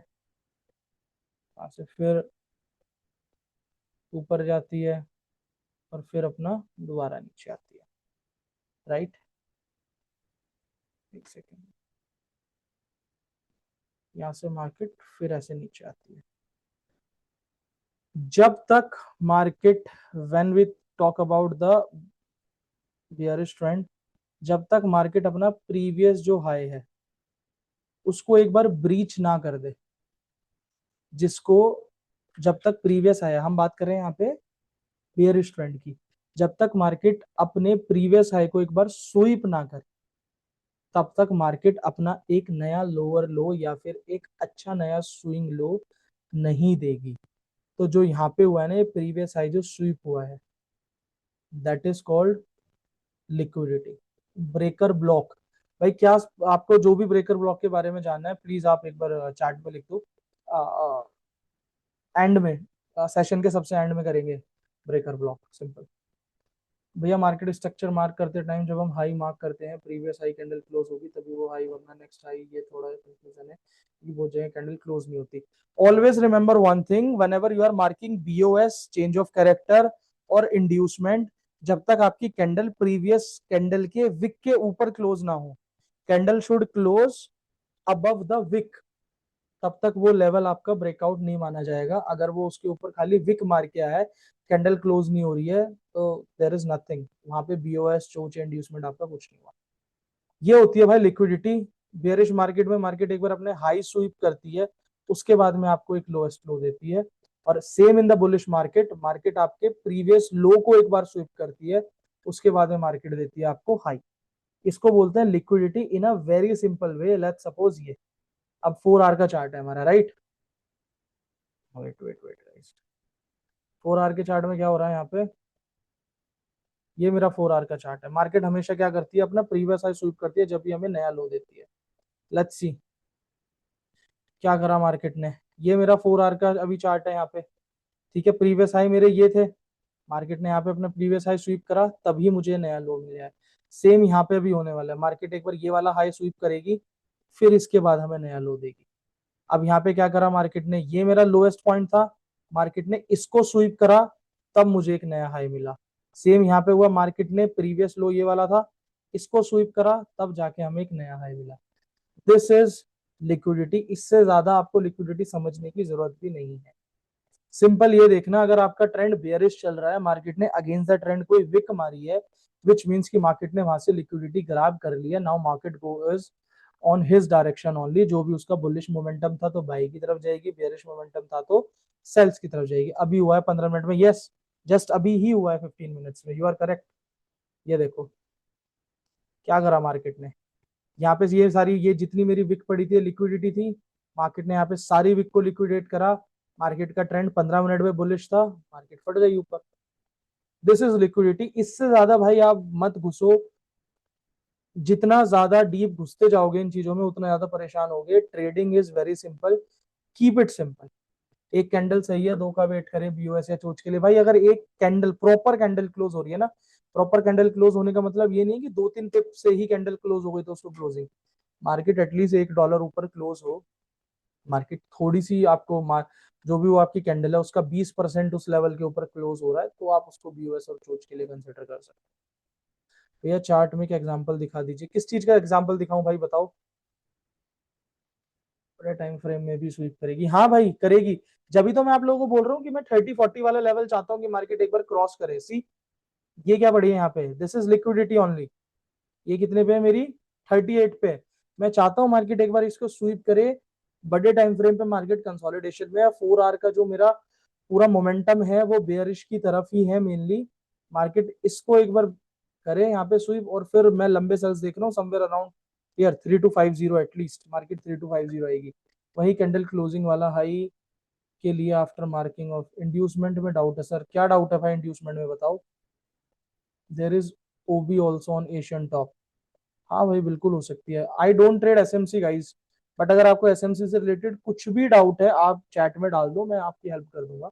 वहां से फिर ऊपर जाती है, और फिर अपना दोबारा नीचे आती है, राइट। एक सेकेंड, यहाँ से मार्केट फिर ऐसे नीचे आती है। जब तक market, when we talk about the bearish trend, जब तक मार्केट अपना प्रीवियस जो हाई है उसको एक बार ब्रीच ना कर दे, जिसको, जब तक प्रीवियस हाई, हम बात कर रहे हैं यहाँ पे बियरिश ट्रेंड की, जब तक मार्केट अपने प्रीवियस हाई को एक बार स्वीप ना करे, तब तक मार्केट अपना एक नया लोअर लो या फिर एक अच्छा नया स्विंग लो नहीं देगी। तो जो यहाँ पे हुआ है ना, ये प्रीवियस हाई जो स्वीप हुआ है, that is called liquidity. Breaker block, भाई क्या आपको जो भी ब्रेकर ब्लॉक के बारे में जानना है प्लीज आप एक बार चैट में लिख दो, एंड में, सेशन के सबसे एंड में करेंगे ब्रेकर ब्लॉक, सिंपल। भैया मार्केट स्ट्रक्चर मार्क करते टाइम जब हम हाई मार्क करते हैं, प्रीवियस हाई कैंडल क्लोज होगी तभी वो हाई, वरना नेक्स्ट हाई, ये थोड़ा कंफ्यूजन है कि वो जगह कैंडल क्लोज नहीं होती। Always remember one thing, whenever you are marking BOS, change of character और इंड्यूसमेंट, जब तक आपकी कैंडल प्रीवियस कैंडल के विक के ऊपर क्लोज ना हो, candle should close above the wick, तब तक वो लेवल आपका ब्रेकआउट नहीं माना जाएगा। अगर वो उसके ऊपर खाली विक मार के आया है, कैंडल क्लोज नहीं हो रही है, तो देयर इज नथिंग, वहां पे बीओएस चोच इंड्यूसमेंट आपका कुछ नहीं हुआ। ये होती है भाई लिक्विडिटी। बेयरिश मार्केट में मार्केट एक बार अपने हाई स्वीप करती है, उसके बाद में आपको एक लोएस्ट लो देती है, और same in the bullish market, market आपके प्रीवियस लो को एक बार स्वीप करती है, उसके बाद में मार्केट देती है आपको हाई। इसको बोलते हैं liquidity in a very simple way. Let's suppose ये अब 4 आवर का चार्ट है हमारा, right. Wait wait wait, 4 hour के चार्ट में क्या हो रहा है यहाँ पे, ये मेरा 4 आवर का चार्ट है। मार्केट हमेशा क्या करती है, अपना प्रीवियस हाई स्वीप करती है जब भी हमें नया लो देती है। लेट्स सी, क्या करा मार्केट ने, ये मेरा 4 आवर का अभी चार्ट है यहाँ पे, ठीक है, प्रीवियस हाई मेरे ये थे, मार्केट ने यहाँ पे अपना प्रीवियस हाई स्वीप करा तभी मुझे नया लो मिला है। सेम यहाँ पे भी होने वाला है, मार्केट एक बार ये वाला हाई स्वीप करेगी, फिर इसके बाद हमें नया लो देगी। अब यहाँ पे क्या करा मार्केट ने, ये मेरा लोएस्ट पॉइंट था, मार्केट ने इसको स्वीप करा, तब मुझे एक नया हाई मिला। सेम यहाँ पे हुआ, मार्केट ने प्रीवियस लो ये वाला था, इसको स्वीप करा, तब जाके हमें एक नया हाई मिला। This is liquidity. इससे ज्यादा आपको लिक्विडिटी समझने की जरूरत भी नहीं है। सिंपल ये देखना, अगर आपका ट्रेंड बेयरिश चल रहा है, मार्केट ने अगेंस्ट द ट्रेंड कोई विक मारी है, विच मीन्स कि मार्केट ने वहां से लिक्विडिटी ग्रैब कर लिया, now market goes on his direction only. जो भी उसका बुलिश मोमेंटम था तो बाई की तरफ जाएगी, बेयरिश मोमेंटम था तो सेल्स की तरफ जाएगी। अभी हुआ है 15 मिनट में, यस, जस्ट अभी ही हुआ है 15 मिनट्स में, यू आर करेक्ट। ये देखो क्या करा मार्केट ने, यहाँ पे ये सारी, ये जितनी मेरी विक पड़ी थी लिक्विडिटी थी, मार्केट ने यहाँ पे सारी विक को लिक्विडेट करा। मार्केट का ट्रेंड 15 मिनट में बुलिश था, मार्केट फट गई ऊपर। This is liquidity. इससे ज्यादा भाई आप मत घुसो, जितना ज्यादा डीप घुसते जाओगे इन चीजों में उतना ज्यादा परेशान होगे। Trading is very simple, keep it simple. एक कैंडल सही है, दो का वेट करें बीओएस या चोच के लिए। भाई अगर एक कैंडल, प्रॉपर कैंडल क्लोज हो रही है ना, प्रॉपर कैंडल क्लोज होने का मतलब ये नहीं कि 2-3 टिप से ही कैंडल क्लोज हो गई तो उसको क्लोजिंग, मार्केट एटलीस्ट $1 ऊपर क्लोज हो, मार्केट थोड़ी सी आपको जो भी वो आपकी कैंडल है उसका 20% उस लेवल के ऊपर क्लोज हो रहा है, तो आप उसको बीओएस और चोच के लिए कंसिडर कर सकते हैं। भैया चार्ट में क्या एग्जांपल दिखा दीजिए, किस चीज का एग्जांपल दिखाऊं भाई बताओ। बड़े टाइम फ्रेम में भी स्वीप करेगी, हाँ भाई करेगी। जब भी तो मैं आप लोगों को बोल रहा हूँ कि मैं 30-40 वाला लेवल चाहता हूँ कि मार्केट एक बार क्रॉस करे। सी, ये क्या बढ़ी है यहाँ पे, दिस इज लिक्विडिटी ओनली। ये कितने पे है मेरी, 38 पे। मैं चाहता हूँ मार्केट एक बार इसको स्वीप करे, बड़े टाइम फ्रेम पे मार्केट कंसोलिडेशन में है। 4 आवर का जो मेरा पूरा मोमेंटम है वो बेयरिश की तरफ ही है मेनली, मार्केट इसको एक बार करे यहाँ पे स्वीप, और फिर मैं लंबे सेल्स देख रहा हूँ समवेयर अराउंड यार 3250 एटलीस्ट, मार्केट 3250 आएगी। वही कैंडल क्लोजिंग वाला हाई के लिए आफ्टर मार्किंग ऑफ इंड्यूसमेंट में डाउट है सर, क्या डाउट है भाई इंड्यूसमेंट में बताओ। There is OB also on Asian top, हाँ भाई बिल्कुल हो सकती है। I don't trade SMC guys, but अगर आपको एसएमसी से रिलेटेड कुछ भी डाउट है आप चैट में डाल दो, मैं आपकी हेल्प कर दूंगा।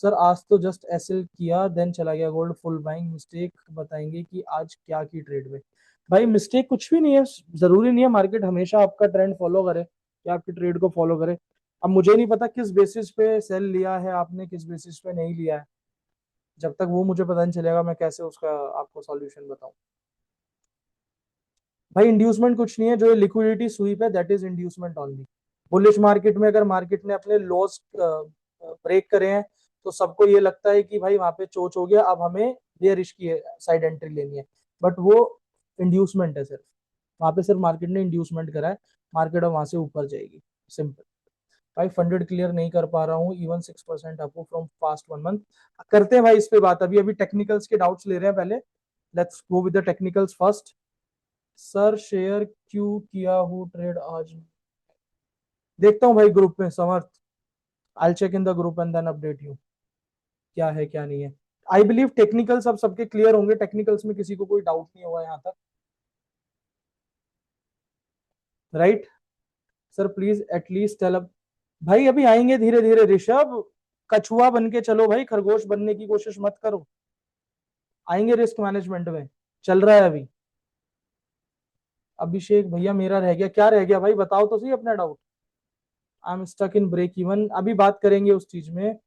सर आज तो जस्ट एसएल किया देन चला गया गोल्ड, फुल बाइंग मिस्टेक बताएंगे कि आज क्या की ट्रेड में। भाई मिस्टेक कुछ भी नहीं है, जरूरी नहीं है मार्केट हमेशा आपका ट्रेंड फॉलो करे या आपकी ट्रेड को फॉलो करे। अब मुझे नहीं पता किस बेसिस पे सेल लिया है आपने, किस बेसिस पे नहीं लिया है, जब तक वो मुझे पता नहीं चलेगा मैं कैसे उसका आपको सॉल्यूशन बताऊं। भाई इंड्यूसमेंट कुछ नहीं है, जो लिक्विडिटी स्वीप है that is inducement only. Bullish market में अगर मार्केट ने अपने लॉस ब्रेक करे हैं तो सबको ये लगता है कि भाई वहां पे चोच हो गया, अब हमें बेयरिश की साइड एंट्री लेनी है, बट वो इंड्यूसमेंट है सिर्फ, वहां पे सिर्फ मार्केट ने इंड्यूसमेंट करा है, मार्केट अब वहां से ऊपर जाएगी, सिंपल। भाई फंडेड क्लियर नहीं कर पा रहा हूँ, even 6% up from past 1 month. करते हैं भाई इस पे बात, अभी अभी टेक्निकल्स के डाउट्स ले रहे हैं पहले, let's go with the technicals first. Sir share क्यों किया हूँ ट्रेड आज, देखता हूँ भाई ग्रुप में Samarth, I check in the group and then update you, क्या है क्या नहीं है। आई बिलीव टेक्निकल्स अब सबके क्लियर होंगे, टेक्निकल्स में किसी को कोई डाउट नहीं हुआ यहाँ तक, right. Sir please at least tell up, भाई अभी आएंगे धीरे धीरे ऋषभ, कछुआ बन के चलो भाई, खरगोश बनने की कोशिश मत करो, आएंगे रिस्क मैनेजमेंट में, चल रहा है अभी। अभिषेक भैया मेरा रह गया, क्या रह गया भाई बताओ तो सही अपना doubt. I am stuck in break even, अभी बात करेंगे उस चीज में।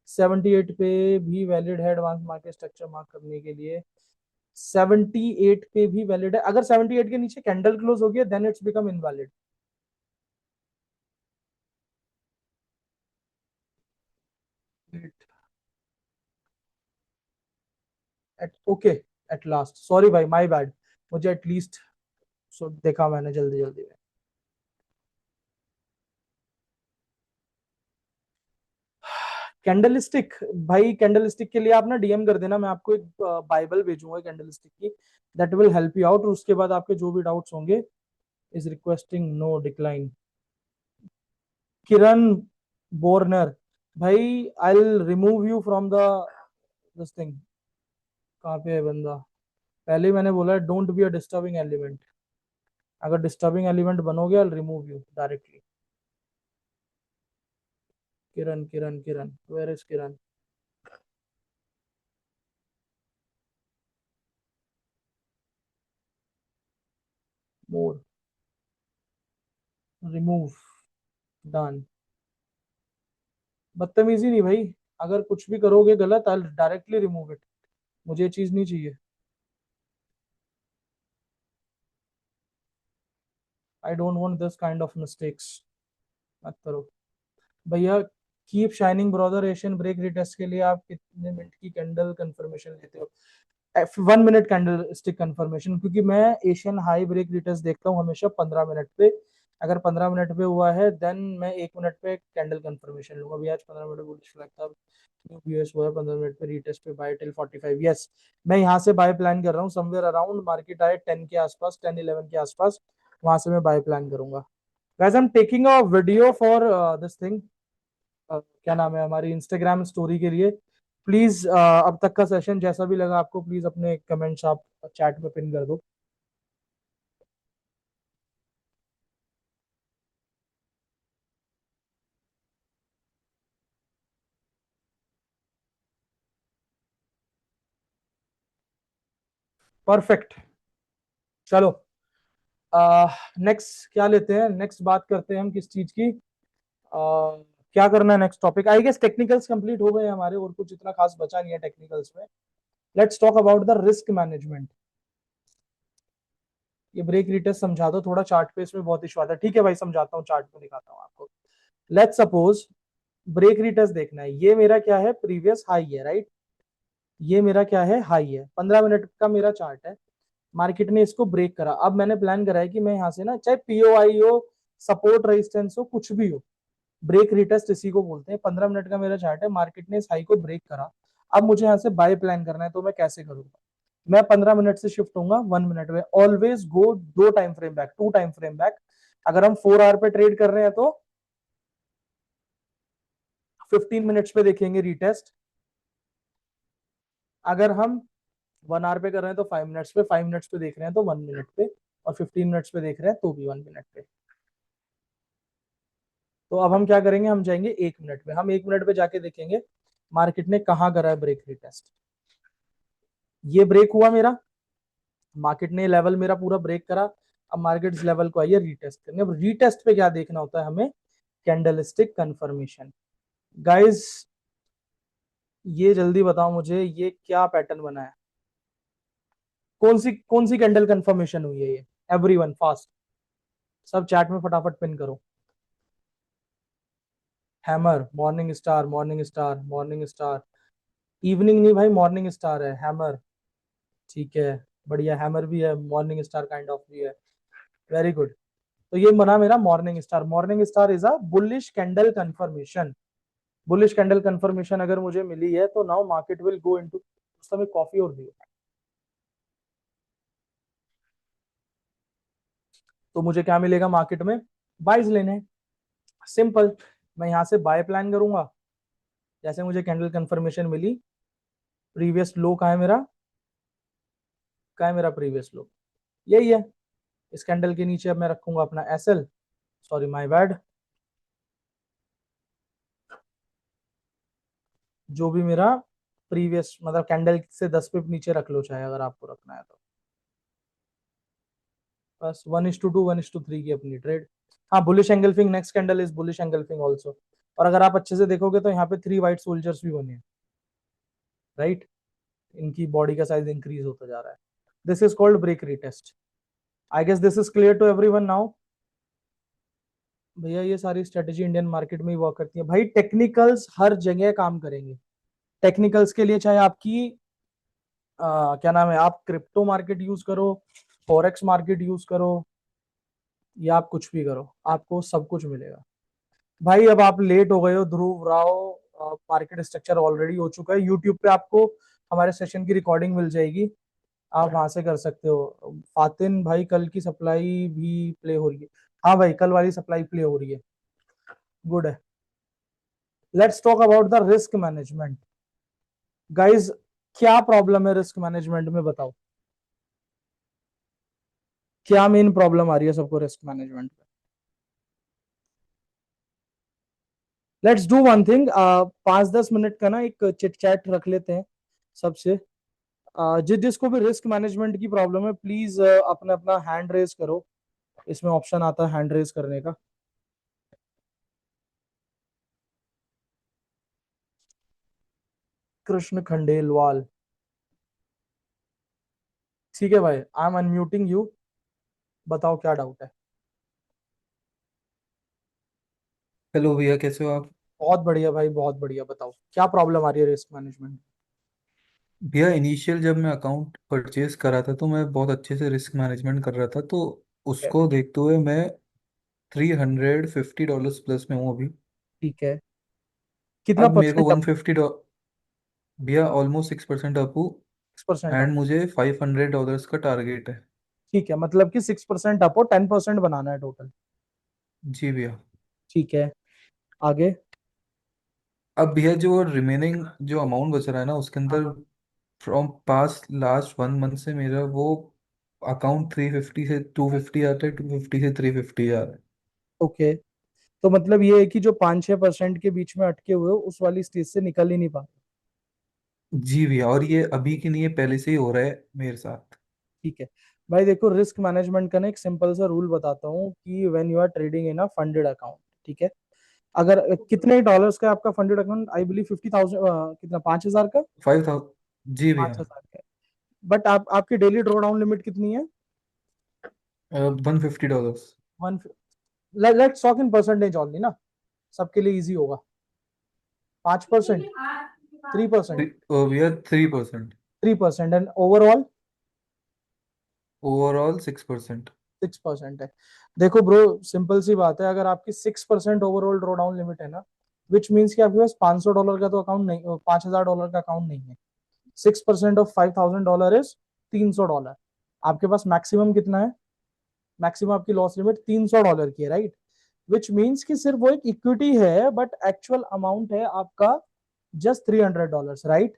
78 पे भी वैलिड है एडवांस मार्केट स्ट्रक्चर मार्क करने के लिए, 78 पे भी वैलिड है, अगर 78 के नीचे कैंडल क्लोज हो गया then it's become invalid. At okay, at last, sorry भाई माय बैड, मुझे एटलीस्ट सो देखा मैंने जल्दी जल्दी में। कैंडलस्टिक, भाई कैंडलस्टिक के लिए आप ना डीएम कर देना, मैं आपको एक बाइबल भेजूंगा कैंडलस्टिक की, that will help you out, और उसके बाद आपके जो भी डाउट्स होंगे। Is requesting no decline, Kiran बोरनर, भाई I will remove you from the this thing. कहाँ पे है बंदा, पहले ही मैंने बोला है don't be a disturbing element, अगर डिस्टर्बिंग एलिमेंट बनोगे I will remove you directly. Kiran Kiran Kiran, where is Kiran? More, remove, done. बदतमीजी नहीं भाई, अगर कुछ भी करोगे गलत आई डायरेक्टली रिमूव इट, मुझे ये चीज नहीं चाहिए। I don't want this kind of mistakes, मत करो भैया। Keep shining brother, Asian break retest के लिए आप कितने मिनट की कैंडल कंफर्मेशन लेते हो? 1 मिनट कैंडल स्टिक कंफर्मेशन, क्योंकि मैं एशियन हाई ब्रेक रिटेस्ट देखता हूँ हमेशा 15 मिनट पे। अगर 15 मिनट पे हुआ है देन मैं 1 मिनट पे कैंडल कंफर्मेशन लूंगा। अभी आज 15 मिनट बुलिश फ्लैग था, यूएस हुआ है 15 मिनट पे रिटेस्ट पे बाय टिल 45। यस, मैं यहाँ से बाय प्लान कर रहा हूँ, समवेयर अराउंड मार्केट आए 10 के आसपास, 10-11 के आसपास, वहां से मैं बाय प्लान करूंगा। Guys I am taking a video for this thing, क्या नाम है, हमारी इंस्टाग्राम स्टोरी के लिए। प्लीज अब तक का सेशन जैसा भी लगा आपको, प्लीज अपने कमेंट्स आप चैट में पिन कर दो। परफेक्ट। चलो नेक्स्ट क्या लेते हैं, नेक्स्ट बात करते हैं हम किस चीज की, क्या करना है next topic? I guess technicals complete हो गए हैं हमारे, और कुछ इतना खास बचा नहीं है टेक्निकल्स में। Let's talk about the risk management. ये ब्रेक रिटेस्ट समझा दो थोड़ा, चार्ट पे इसमें बहुत इशू आता है। ठीक है भाई, समझाता हूँ, चार्ट पे दिखाता हूँ आपको। लेट्स सपोज ब्रेक रिटेस्ट देखना है, ये मेरा क्या है, प्रीवियस हाई है, राइट? ये मेरा क्या है, हाई है, 15 मिनट का मेरा चार्ट है। मार्केट ने इसको ब्रेक करा, अब मैंने प्लान करा है कि मैं यहाँ से ना, चाहे पीओआई हो, सपोर्ट रेजिस्टेंस हो, कुछ भी हो, ब्रेक रिटेस्ट इसी को बोलते हैं। 15 मिनट का मेरा चार्ट है, मार्केट ने इस हाई को ब्रेक करा, अब मुझे यहाँ से बाय प्लान करना है, तो मैं कैसे करूंगा? मैं 15 मिनट से शिफ्ट होऊंगा 1 मिनट में। Always go 2 time frame back, 2 time frame back. अगर हम 4 आवर पे ट्रेड कर रहे हैं तो 15 मिनट्स पे देखेंगे रिटेस्ट। अगर हम 1 आवर पे कर रहे हैं तो 5 मिनट्स पे, 5 मिनट्स पे देख रहे हैं तो 1 मिनट पे, और 15 मिनट्स पे देख रहे हैं तो भी 1 मिनट पे। तो अब हम क्या करेंगे, हम जाएंगे 1 मिनट पे, हम 1 मिनट पे जाके देखेंगे मार्केट ने कहाँ करा है ब्रेक रिटेस्ट। ये ब्रेक हुआ मेरा, मार्केट ने लेवल मेरा पूरा ब्रेक करा, अब मार्केट इस लेवल को आई है रीटेस्ट करने। अब रीटेस्ट पे क्या देखना होता है हमें, कैंडलस्टिक कंफर्मेशन। गाइस ये जल्दी बताओ मुझे, ये क्या पैटर्न बना है, कौन सी कैंडल कंफर्मेशन हुई है ये? एवरीवन फास्ट, सब चैट में फटाफट पिन करो। Hammer, morning star, morning star, morning star. Evening नहीं भाई, मॉर्निंग स्टार है, हैमर। ठीक है, बढ़िया, हैमर भी है, मॉर्निंग स्टार काइंड ऑफ भी है, वेरी गुड। तो ये बना मेरा morning star. Morning star is a bullish candle confirmation. Bullish candle confirmation अगर मुझे मिली है तो now market will go into, उस समय कॉफी और दियो, तो मुझे क्या मिलेगा मार्केट में, बाइज लेने हैं। सिंपल, मैं यहां से बाय प्लान करूंगा। जैसे मुझे कैंडल कंफर्मेशन मिली, प्रीवियस लो कहाँ है मेरा, कहाँ है मेरा प्रीवियस लो, यही है। इस कैंडल के नीचे अब मैं रखूंगा अपना एसएल, सॉरी माय बैड, जो भी मेरा प्रीवियस मतलब कैंडल से 10 पिप नीचे रख लो, चाहे अगर आपको रखना है तो। बस 1:2, 1:3 की अपनी ट्रेड। हाँ, bullish engulfing, next candle is bullish engulfing also. और अगर आप अच्छे से देखोगे तो यहाँ पे 3 व्हाइट सोल्जर्स भी बने हैं, राइट? इनकी बॉडी का साइज इंक्रीज होता जा रहा है। This is called break retest. I guess this is clear to everyone now. भैया ये सारी स्ट्रेटेजी इंडियन मार्केट में ही वर्क करती है भाई, टेक्निकल्स हर जगह काम करेंगे। टेक्निकल्स के लिए चाहे आपकी क्या नाम है, आप क्रिप्टो मार्केट यूज करो, फॉरेक्स मार्केट यूज करो, या आप कुछ भी करो, आपको सब कुछ मिलेगा। भाई अब आप लेट हो गए हो, ध्रुव राव मार्केट स्ट्रक्चर ऑलरेडी हो चुका है यूट्यूब पे, आपको हमारे सेशन की रिकॉर्डिंग मिल जाएगी, आप वहां से कर सकते हो। फातिन भाई कल की सप्लाई भी प्ले हो रही है? हाँ भाई, कल वाली सप्लाई प्ले हो रही है, गुड है। Let's talk about the risk management. Guys क्या प्रॉब्लम है रिस्क मैनेजमेंट में, बताओ क्या मेन प्रॉब्लम आ रही है सबको रिस्क मैनेजमेंट में? Let's do one thing, 5-10 minute का ना एक चिट चैट रख लेते हैं सबसे। जिसको भी रिस्क मैनेजमेंट की प्रॉब्लम है, प्लीज अपना अपना हैंड रेज करो। इसमें ऑप्शन आता है हैंड रेज करने का। कृष्ण खंडेलवाल। ठीक है भाई, आई एम अनम्यूटिंग यू। बताओ क्या डाउट है। हेलो भैया, कैसे हो आप? बहुत बढ़िया भाई, बहुत बढ़िया। बताओ क्या प्रॉब्लम आ रही है रिस्क मैनेजमेंट। भैया, इनिशियल जब मैं अकाउंट परचेज करा था तो मैं बहुत अच्छे से रिस्क मैनेजमेंट कर रहा था, तो ठीक है। उसको देखते हुए मैं $350 प्लस में हूँ अभी। ठीक है। कितना अब मेरे को परसेंट अप? 150। भैया, ऑलमोस्ट 6% अप हूँ। 6% अप। एंड मुझे $500 का टारगेट है। ठीक है, मतलब कि 6% अप हो, 10% बनाना है टोटल। जी भैया। ठीक है। आगे। अब भैया, जो रिमेनिंग जो अमाउंट बच रहा है ना, उसके हाँ अंदर हाँ। फ्रॉम पास लास्ट 1 मंथ से मेरा वो अकाउंट 350 से 250 आता है, 250 से 350 आ रहा है। ओके। तो मतलब ये है कि जो 5-6% के बीच में अटके हुए हो, उस वाली स्टेज से निकल ही नहीं पा रहे। जी भैया, और ये अभी की नहीं है, पहले से ही हो रहा है मेरे साथ। ठीक है भाई, देखो रिस्क मैनेजमेंट का ना एक सिंपल सा रूल बताता हूँ कि when you are trading in a funded account, ठीक है। अगर कितने डॉलर्स का है आपका फंडेड अकाउंट? आई बिलीव 50,000, कितना, 5,000 का? 5,000। जी भैया। 5,000 का। बट आप आपकी डेली ड्रॉ डाउन लिमिट कितनी है? $150। One. Let's talk in percentage only ना, सबके लिए इजी होगा। 5%? 3%? भैया, 3%। 3%। And overall? ओवरऑल 6%। 6% है। देखो ब्रो, सिंपल सी बात है, अगर आपकी 6% ओवरऑल ड्रॉ डाउन लिमिट है ना, विच मीन्स कि आपके पास $500 का तो अकाउंट नहीं, $5,000 का अकाउंट नहीं है। 6% ऑफ $5,000 इज $300। आपके पास मैक्सिमम कितना है? मैक्सिमम आपकी लॉस लिमिट $300 की है, राइट? विच मीन्स कि सिर्फ वो एक इक्विटी है, बट एक्चुअल अमाउंट है आपका जस्ट $300, राइट?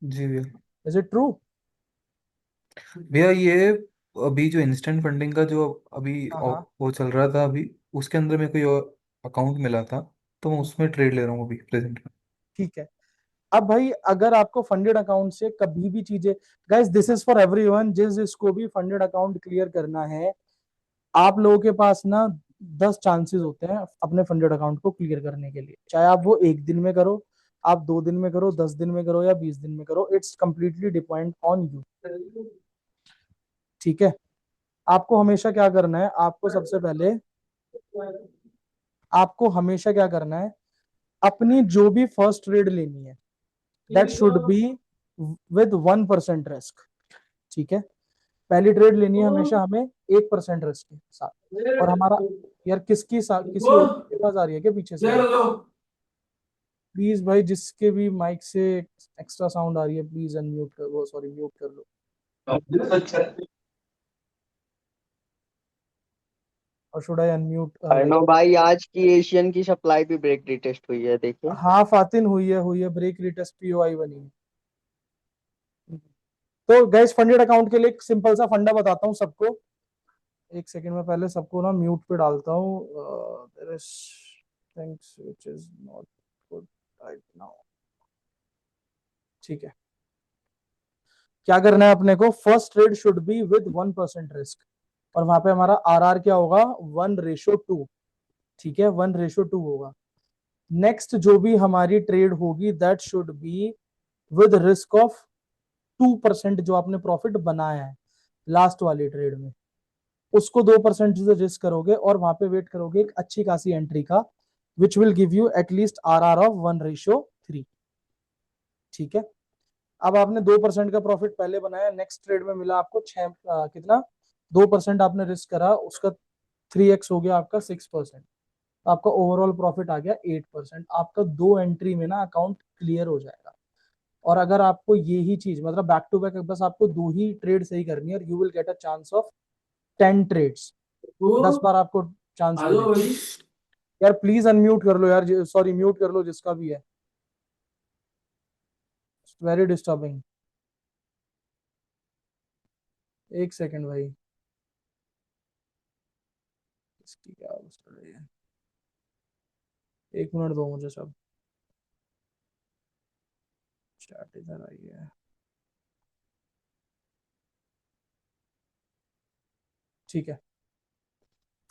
जी भैया। Is it true? भैया, ये अभी जो इंस्टेंट फंडिंग का जो अभी हाँ हाँ। वो चल रहा था अभी, उसके अंदर मेरे को ये अकाउंट मिला था, तो मैं उसमें ट्रेड ले रहा हूँ अभी प्रेजेंट में। ठीक है। अब भाई अगर आपको फंडेड अकाउंट से कभी भी चीजें, guys this is for everyone जिस जिसको भी फंडेड अकाउंट क्लियर करना है, आप लोगों के पास ना 10 चांसेस होते हैं अपने फंडेड अकाउंट को क्लियर करने के लिए। चाहे आप वो एक दिन में करो, आप 2 दिन में करो, 10 दिन में करो, या 20 दिन में करो, it's completely depend on you. ठीक है। आपको हमेशा क्या करना है, आपको सबसे पहले, आपको हमेशा क्या करना है, अपनी जो भी फर्स्ट ट्रेड लेनी है, that should be with 1% risk. ठीक है। पहली ट्रेड लेनी है हमेशा हमें 1% रिस्क के साथ। और हमारा, यार किसी और की आवाज आ रही है क्या पीछे से यार? प्लीज भाई, जिसके भी माइक से एक्स्ट्रा साउंड आ रही है, प्लीज अनम्यूट कर, वो सॉरी म्यूट कर लो। और should I unmute like? Hello भाई, आज की एशियन की सप्लाई भी ब्रेक रिटेस्ट हुई है, देखे? हाँ फातिन, हुई है ब्रेक रिटेस्ट, POI बनी है। तो गैस फंडेड अकाउंट के लिए एक सिंपल सा फंडा बताता हूँ सबको। एक सेकंड में पहले सबको ना म्यूट पे डालता हूँ। There is things which is not good right now. ठीक है। क्या करना है अपने को, first trade should be with 1% risk. और वहां पे हमारा RR क्या होगा? 1:2। ठीक है, 1:2 होगा। नेक्स्ट जो भी हमारी ट्रेड होगी, that should be with risk of 2%, जो आपने प्रॉफिट बनाया है लास्ट वाली ट्रेड में, उसको 2% से रिस्क करोगे और वहां पे वेट करोगे एक अच्छी खासी एंट्री का, which will give you at least RR of 1:3। ठीक है। अब आपने 2% का प्रॉफिट पहले बनाया, नेक्स्ट ट्रेड में मिला आपको कितना? 2% आपने रिस्क करा, उसका 3x हो गया आपका 6%। आपका ओवरऑल प्रॉफिट आ गया 8%। आपका दो एंट्री में ना अकाउंट क्लियर हो जाएगा। और अगर आपको ये ही चीज, मतलब बैक टू बैक, बस आपको 2 ही ट्रेड सही करनी है, और you will get a chance of 10 trades. 10 बार आपको चांस मिलेगा। यार प्लीज अनम्यूट कर लो यार, सॉरी म्यूट कर लो जिसका भी है। Very disturbing. एक सेकंड भाई, इसकी क्या अवस्था है? एक मिनट दो मुझे सब, चैट इधर आई है। ठीक है,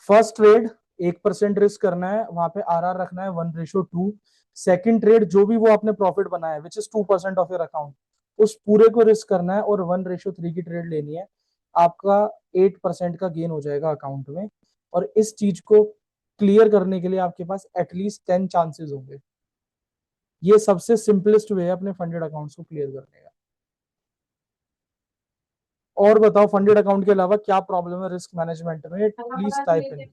फर्स्ट ट्रेड 1% रिस्क करना है, वहां पे आरआर रखना है 1:2। सेकंड ट्रेड जो भी वो आपने प्रॉफिट बनाया है which is 2% of your account, उस पूरे को रिस्क करना है और 1:3 की ट्रेड लेनी है। आपका 8% का गेन हो जाएगा अकाउंट में। और इस चीज को क्लियर करने के लिए आपके पास एटलीस्ट 10 चांसेस होंगे। ये सबसे सिंपलेस्ट वे है अपने फंडेड अकाउंट्स को क्लियर करने का। और बताओ फंडेड अकाउंट के अलावा क्या प्रॉब्लम है रिस्क मैनेजमेंट में? Please type in,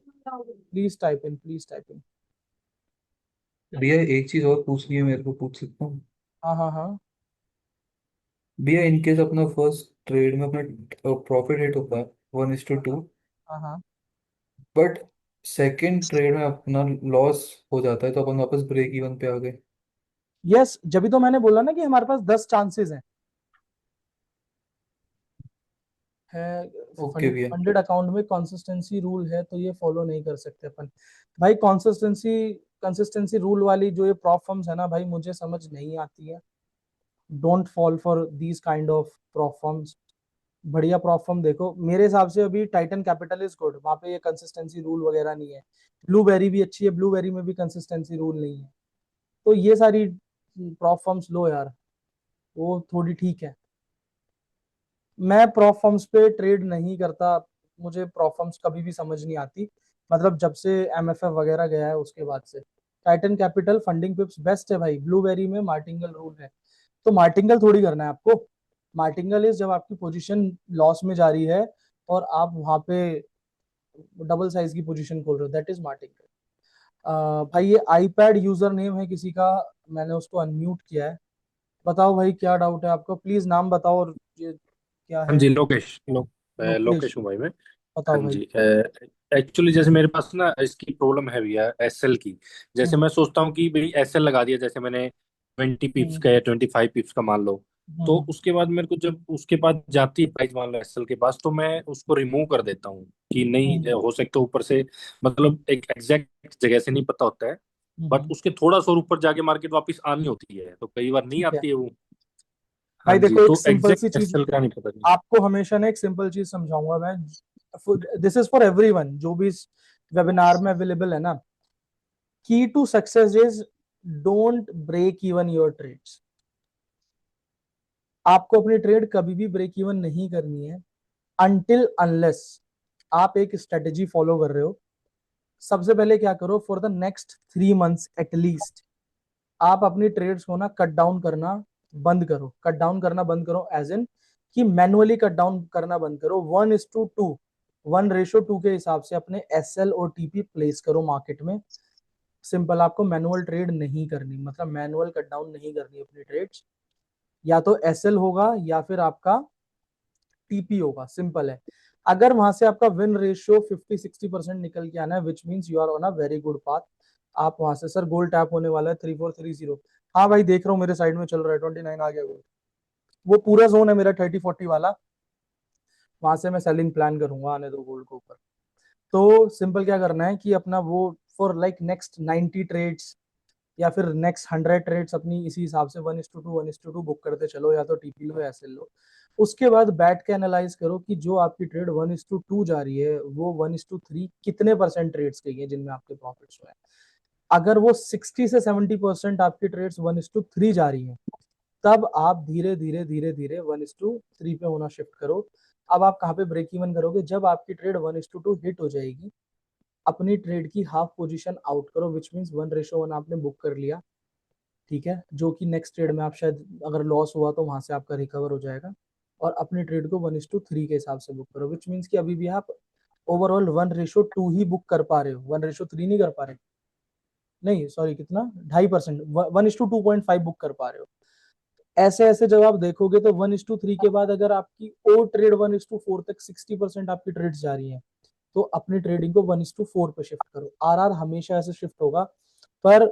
please type in, please type in. भैया एक चीज और पूछनी है मेरे को, पूछ सकता हूँ? हाँ हाँ हाँ भैया इनकेस अपना फर्स्ट ट्रेड में अपना प्रॉफिट हिट होता है 1:2, हाँ हाँ। बट सेकंड ट्रेड में अपना लॉस हो जाता है, तो अपन वापस ब्रेक इवन पे आ गए। यस, जब भी तो मैंने बोला ना कि हमारे पास 10 चांसेस हैं। है ओके भैया। फंडेड अकाउंट में कंसिस्टेंसी रूल है, तो ये फॉलो नहीं कर सकते अपन। भाई कंसिस्टेंसी कंसिस्टेंसी रूल वाली जो ये प्रॉप फर्म्स है ना भाई, मुझे समझ नहीं आती है। Don't fall for these kind of prop firms. बढ़िया प्रॉप फर्म देखो, मेरे हिसाब से अभी टाइटन कैपिटल इज गुड, वहां पे ये कंसिस्टेंसी रूल वगैरह नहीं है। ब्लूबेरी भी अच्छी है, ब्लूबेरी में भी कंसिस्टेंसी रूल नहीं है। तो ये सारी प्रॉप फर्म्स लो यार, वो थोड़ी ठीक है। मैं प्रॉप फर्म्स पे ट्रेड नहीं करता, मुझे प्रॉप फर्म्स कभी भी समझ नहीं आती। मतलब जब से एमएफएफ वगैरह गया है उसके बाद से। टाइटन कैपिटल फंडिंग पिप्स बेस्ट है भाई, ब्लूबेरी में मार्टिंगल रूल है। तो मार्टिंगल थोड़ी करना है आपको। मार्टिंगल इज जब आपकी पोजीशन लॉस में जा रही है और आप वहां पे डबल साइज की पोजीशन खोल रहे हो, दैट इज मार्टिंगल। भाई ये आईपैड यूजर नेम है किसी का, मैंने उसको अनम्यूट किया है। बताओ भाई क्या डाउट है आपको, प्लीज नाम बताओ और ये क्या हाँ है। जी, लोकेश, लोकेश हूँ भाई मैं। हाँ बताओ भाई। जी, एक्चुअली जैसे मेरे पास ना इसकी प्रॉब्लम है भैया, एसएल की। जैसे हम्म मैं सोचता हूँ कि भाई एसएल लगा दिया, जैसे मैंने 20 पिप्स हम्म का या 25 पिप्स का मान लो। तो हम्म उसके बाद मेरे को जब उसके बाद जाती है प्राइस मान लो एसएल के पास, तो मैं उसको रिमूव कर देता हूँ कि नहीं, हम्म हो सकता है ऊपर से, मतलब एक एग्जैक्ट जगह से नहीं पता होता है, बट हम्म, उसके थोड़ा सा और ऊपर जाके मार्केट वापस आनी होती है, तो कई बार नहीं ठीक है आती है वो। हाँ भाई, जी, देखो एक तो सिंपल सी एग्जैक्ट चीज एसएल का नहीं पता। आपको हमेशा ना एक सिंपल चीज समझाऊंगा मैं। दिस इज फॉर एवरीवन जो भी इस वेबिनार में अवेलेबल है ना। Key to success is don't break even your trades. आपको अपनी ट्रेड कभी भी ब्रेक इवन नहीं करनी है अनटिल अनलेस आप एक स्ट्रेटेजी फॉलो कर रहे हो। सबसे पहले क्या करो, for the next 3 months at least आप अपनी ट्रेड्स को ना कट डाउन करना बंद करो। कट डाउन करना बंद करो एज इन कि मैनुअली कट डाउन करना बंद करो। 1:2, 1:2 के हिसाब से अपने एसएल और टीपी प्लेस करो मार्केट में। सिंपल, आपको मैनुअल ट्रेड नहीं करनी, मतलब मैनुअल कट डाउन नहीं करनी अपनी ट्रेड्स। या तो एसएल होगा या फिर आपका टीपी होगा, सिंपल है। अगर वहां से आपका विन रेशियो 50-60% निकल के आना है, which means you are on a very good path. आप वहां से, सर गोल्ड टैप होने वाला है 3430। हाँ भाई देख रहा हूँ मेरे साइड में चल रहा है 29 आ गया गोल्ड। वो पूरा जोन है मेरा 30-40 वाला, वहां से मैं सेलिंग प्लान करूंगा, आने दो गोल्ड को ऊपर। तो सिंपल क्या करना है कि अपना वो फॉर लाइक नेक्स्ट 90 ट्रेड्स या फिर नेक्स्ट 100 ट्रेड्स अपनी इसी हिसाब से 1:2 बुक करते चलो, या तो टीपी लो या एसएल लो। उसके बाद बैठ के एनालाइज करो कि जो आपकी ट्रेड 1:2 जा रही है वो 1:3 कितने परसेंट ट्रेड्स गई है जिनमें आपके प्रॉफिट्स हुए हैं। अगर वो 60 से 70% आपकी ट्रेड्स 1:3 जा रही हैं, तब आप धीरे धीरे धीरे धीरे 1:3 पे होना शिफ्ट करो। अब आप कहाँ पे ब्रेक इवन करोगे, जब आपकी ट्रेड 1:2 हिट हो जाएगी, अपनी ट्रेड की हाफ पोजीशन आउट करो, विच मीन्स 1:1 आपने बुक कर लिया। ठीक है, जो कि नेक्स्ट ट्रेड में आप शायद अगर लॉस हुआ तो वहां से आपका रिकवर हो जाएगा। और अपनी ट्रेड को 1:3 के हिसाब से बुक करो, विच मीन्स कि अभी भी आप ओवरऑल 1:2 ही बुक कर पा रहे हो, 1:3 नहीं कर पा रहे। नहीं सॉरी, कितना, 2.5%, 1:2.5 बुक कर पा रहे हो। ऐसे ऐसे जब आप देखोगे तो 1:3 के बाद अगर आपकी ओ ट्रेड 1:4 तक 60% आपकी ट्रेड्स जा रही है, तो अपनी ट्रेडिंग को 1:4 पे शिफ्ट करो। आरआर हमेशा ऐसे शिफ्ट होगा। पर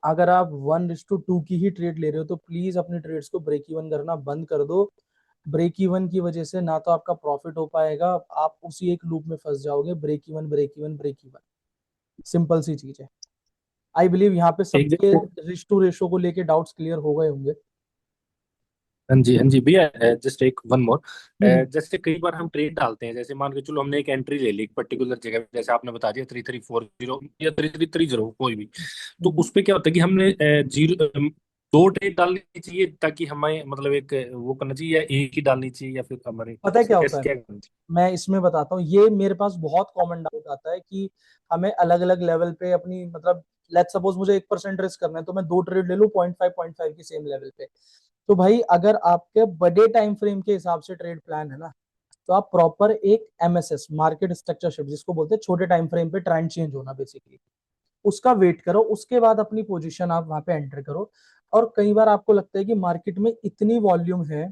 अगर आप 1:2 की ही ट्रेड ले रहे हो तो प्लीज अपनी ट्रेड्स को ब्रेक इवन करना बंद कर दो। ब्रेक इवन की वजह से ना तो आपका प्रॉफिट हो पाएगा, आप उसी एक लूप में फंस जाओगे, break even break even break even. Simple सी चीज है। आई बिलीव यहाँ पे एक सबके जैसे रिच टू रेशो को लेके डाउट्स क्लियर हो गए होंगे। हाँ जी भैया, जस्ट एक वन मोर। हम्म जैसे कई बार हम ट्रेड डालते हैं, जैसे मान के चलो हमने एक एंट्री ले ली एक पर्टिकुलर जगह पे, जैसे आपने बता दिया 3340 या 3330 कोई भी। तो हम्म। उस पे क्या होता है कि हमने जीरो दो ट्रेड डालनी चाहिए ताकि हमें मतलब एक वो करना चाहिए, या एक ही डालनी चाहिए, या फिर हमारे पता है क्या होता कैसे है, क्या करना चाहिए? मैं इसमें बताता हूँ, ये मेरे पास बहुत कॉमन डाउट आता है कि हमें अलग अलग लेवल पे अपनी मतलब लेट्स सपोज मुझे 1% रिस्क करना है तो मैं दो ट्रेड ले लूं 0.5 की सेम लेवल पे। तो भाई अगर आपके बड़े टाइम फ्रेम के हिसाब से ट्रेड प्लान है ना, तो आप प्रॉपर एक एमएसएस मार्केट स्ट्रक्चर शिफ्ट जिसको बोलते हैं छोटे टाइम फ्रेम पे ट्रेंड चेंज होना बेसिकली, उसका वेट करो, उसके बाद अपनी पोजीशन आप वहां पे एंटर करो। और कई बार आपको लगता है कि मार्केट में इतनी वॉल्यूम है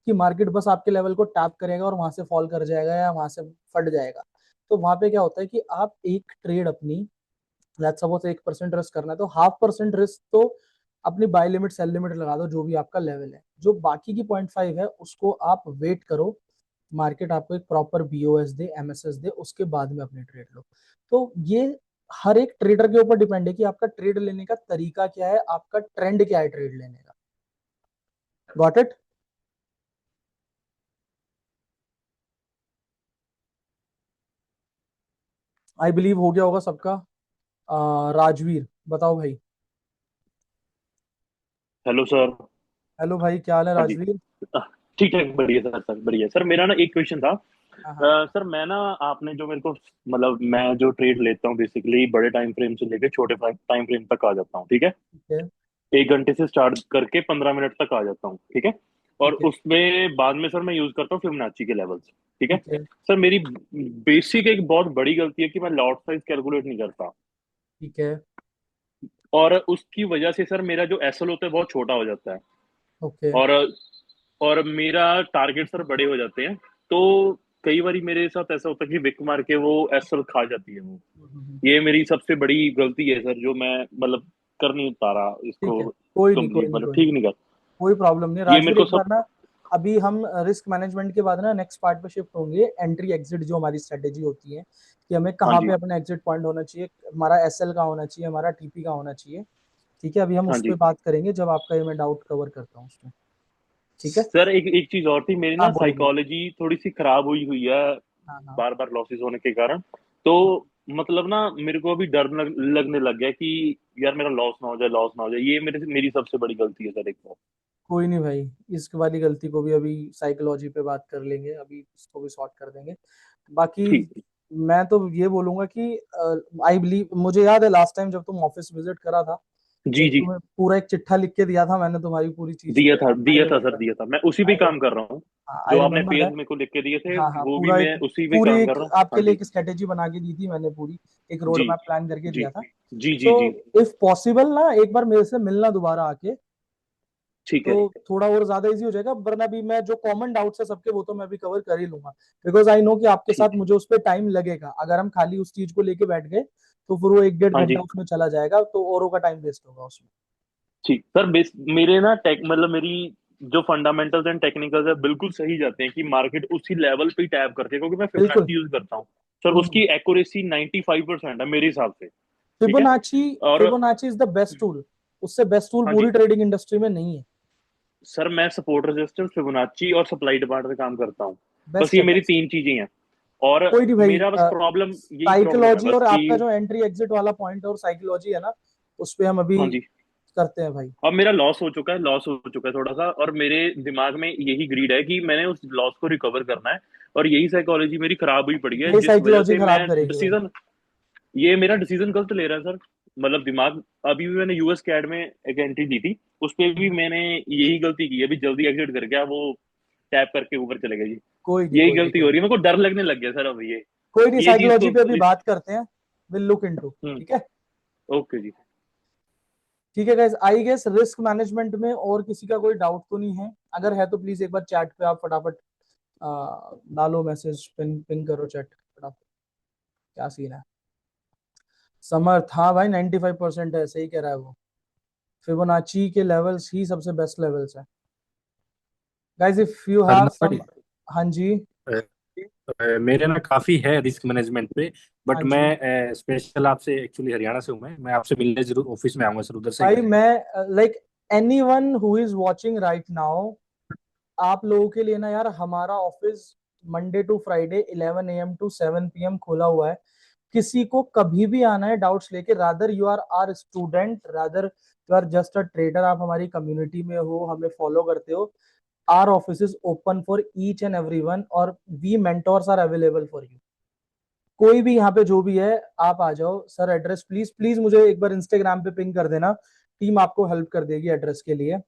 कि मार्केट बस आपके लेवल को टैप करेगा और वहां से फॉल कर जाएगा या वहां से फट जाएगा। तो वहां पे क्या होता है कि आप एक ट्रेड अपनी लेट्स सपोज 1% रिस्क करना है तो 0.5% रिस्क तो अपनी बाय लिमिट सेल लिमिट लगा दो जो भी आपका लेवल है, जो बाकी की 0.5 है उसको आप वेट करो, मार्केट आपको एक प्रॉपर बीओएस दे एमएसएस दे, उसके बाद में अपनी ट्रेड लो। तो ये हर एक ट्रेडर के ऊपर डिपेंड है कि आपका ट्रेड लेने का तरीका क्या है, आपका ट्रेंड क्या है ट्रेड लेने का। Got it? आई बिलीव हो गया होगा सबका। राजवीर बताओ भाई। Hello sir. हेलो भाई, क्या हाल है हाँ जी। राजवीर? अह, ठीक है, बढ़िया सर बढ़िया सर। मेरा ना एक क्वेश्चन था। हाँ हाँ। सर मैं ना, आपने जो मेरे को मतलब मैं जो ट्रेड लेता हूँ बेसिकली बड़े टाइम फ्रेम से लेके छोटे टाइम फ्रेम तक आ जाता हूँ, ठीक है। ठीक है। 1 घंटे से स्टार्ट करके 15 मिनट तक आ जाता हूँ, ठीक है। और ठीक है। उसमें बाद में सर मैं यूज करता हूँ फिबोनाची के लेवल्स, ठीक है। ठीक है। सर मेरी बेसिक एक बहुत बड़ी गलती है कि मैं लॉट साइज कैलकुलेट नहीं करता, ठीक है। और उसकी वजह से सर मेरा जो एसएल होता है बहुत छोटा हो जाता है। ओके। और मेरा टारगेट सर बड़े हो जाते हैं। तो कई बार मेरे साथ ऐसा होता है कि विक मार के वो एसएल खा जाती है वो। ये मेरी सबसे बड़ी गलती है सर, जो मैं मतलब कर नहीं पा रहा ठीक इसको है। कोई नहीं कोई कंप्लीट, नहीं मतलब कोई नहीं। ठीक नहीं कर। कोई प्रॉब्लम नहीं ये मेरे राजवीर, को एक बार सब। ना अभी हम रिस्क मैनेजमेंट के बाद ना नेक्स्ट पार्ट पे शिफ्ट होंगे, एंट्री एग्जिट जो हमारी स्ट्रेटेजी होती है कि हमें हाँ कहाँ जी। पे अपना एग्जिट पॉइंट होना चाहिए, हमारा एसएल का होना चाहिए, हमारा टीपी का होना चाहिए। ठीक है, अभी हम हाँ उस जी पर बात करेंगे जब आपका ये मैं डाउट कवर करता हूँ उसमें। ठीक है। सर, एक एक चीज और थी, मेरी हाँ ना बोलो बोलो। साइकोलॉजी थोड़ी सी खराब हुई हुई है हाँ हाँ। बार बार लॉसेस होने के कारण। तो मतलब ना मेरे को अभी डर लगने लग गया कि यार मेरा लॉस ना हो जाए, लॉस ना हो जाए। ये मेरे मेरी सबसे बड़ी गलती है सर, एक तो। कोई नहीं भाई, इस वाली गलती को भी अभी साइकोलॉजी पे बात कर लेंगे, अभी इसको भी सॉर्ट कर देंगे। बाकी ठीक। मैं तो ये बोलूंगा कि आई बिलीव, मुझे याद है लास्ट टाइम जब तुम ऑफिस विजिट करा था, जी एक जी। तुम्हें पूरा एक चिट्ठा लिख के दिया था मैंने तुम्हारी पूरी चीज दिया पे। था, आई दिया था सर, रिमेम्बर। दिया था। मैं उसी पे आई काम कर रहा हूँ। हाँ जो आई आपने रिमेम्बर पेयर्स दैट। मेरे को लिख के दिए थे, हाँ हाँ, वो भी पूरा मैं एक उसी पे पूरी काम कर एक रहा हूँ। हाँ आपके लिए जी। एक स्ट्रेटेजी बना के दी थी मैंने, पूरी एक रोड जी मैप प्लान करके जी दिया था। जी जी तो जी। इफ पॉसिबल ना एक बार मेरे से मिलना दोबारा आके, ठीक है। तो थोड़ा और ज्यादा इजी हो जाएगा, वरना भी मैं जो कॉमन डाउट्स है सबके वो तो मैं भी कवर कर ही लूंगा, बिकॉज आई नो कि आपके साथ ठीक। मुझे उस पर टाइम लगेगा, अगर हम खाली उस चीज को लेके बैठ गए तो फिर वो एक डेढ़ हाँ घंटा जी। उसमें चला जाएगा, तो औरों का टाइम वेस्ट होगा उसमें। ठीक सर, बेस मेरे ना टेक मतलब मेरी जो फंडामेंटल्स एंड टेक्निकल्स है बिल्कुल सही जाते हैं कि मार्केट उसी लेवल पे टैप करती है, क्योंकि मैं बिल्कुल। फिबोनाची यूज करता हूँ। सर हम्म। उसकी एक्यूरेसी 95% है मेरे हिसाब से, ठीक है। फिबोनाची, और Fibonacci is the best tool, उससे बेस्ट टूल हाँ पूरी जी ट्रेडिंग इंडस्ट्री में नहीं है। सर, मैं सपोर्ट रेजिस्टेंस, फिबोनाची और सप्लाई डिमांड पे काम करता हूँ। बस बेस्ट ये है मेरी बेस्ट। 3 चीजें हैं। और कोई नहीं भाई, मेरा बस प्रॉब्लम, यही प्रॉब्लम है साइकोलॉजी बस और कि। आपका जो एंट्री एग्जिट वाला पॉइंट और साइकोलॉजी है ना, उस पे हम अभी हाँ जी। करते हैं भाई। अब मेरा लॉस हो चुका है, लॉस हो चुका है थोड़ा सा, और मेरे दिमाग में यही ग्रीड है कि मैंने उस लॉस को रिकवर करना है। और यही साइकोलॉजी मेरी खराब हुई पड़ी है, यही जिस वजह साइकोलॉजी से मैं खराब करेगी भाई। डिसीजन, ये मेरा डिसीजन गलत ले रहा है सर। मतलब दिमाग, अभी भी मैंने यूएस कैड में एक एंट्री दी थी, उस पर भी मैंने यही गलती की है, अभी जल्दी एग्जिट कर गया वो, टैप करके ऊपर चले गए जी। कोई नहीं यही कोई नहीं गलती कोई हो नहीं। रही है, मेरे को डर लगने लग गया सर अब कोई नहीं, ये चीज साइकोलॉजी को पे अभी बात करते हैं, विल लुक इनटू। हम्म। ठीक है। ओके जी। ठीक है guys, I guess risk management में और किसी का कोई डाउट तो नहीं है? अगर है तो प्लीज एक बार चैट पे आप फटाफट डालो मैसेज, पिन पिन करो चैट फटाफट। क्या सीन है? समर्थ, हाँ भाई 95% है, सही कह रहा है वो। फिबोनाची के लेवल्स ही सबसे बेस्ट लेवल्स है guys, if you have earned some. भाई, हाँ जी। मेरे ना काफी है रिस्क मैनेजमेंट पे, हाँ बट जी मैं स्पेशल आपसे, एक्चुअली हरियाणा से हूँ मैं आपसे मिलने जरूर ऑफिस में आऊंगा सर, उधर से ही भाई, करेंगे। मैं like anyone who is watching right now, आप लोगों के लिए ना यार, हमारा office Monday to Friday 11 AM to 7 PM खोला हुआ है। किसी को कभी भी आना है डाउट्स लेके, rather you are our student, rather you are just a trader, आप हमारी कम्युनिटी में हो, हमें फॉलो करते हो, our office is open for each and everyone, और we mentors are available for you. कोई भी यहाँ पे जो भी है, आप आ जाओ। सर एड्रेस प्लीज प्लीज मुझे एक बार इंस्टाग्राम पे पिंग कर देना, टीम आपको हेल्प कर देगी एड्रेस के लिए।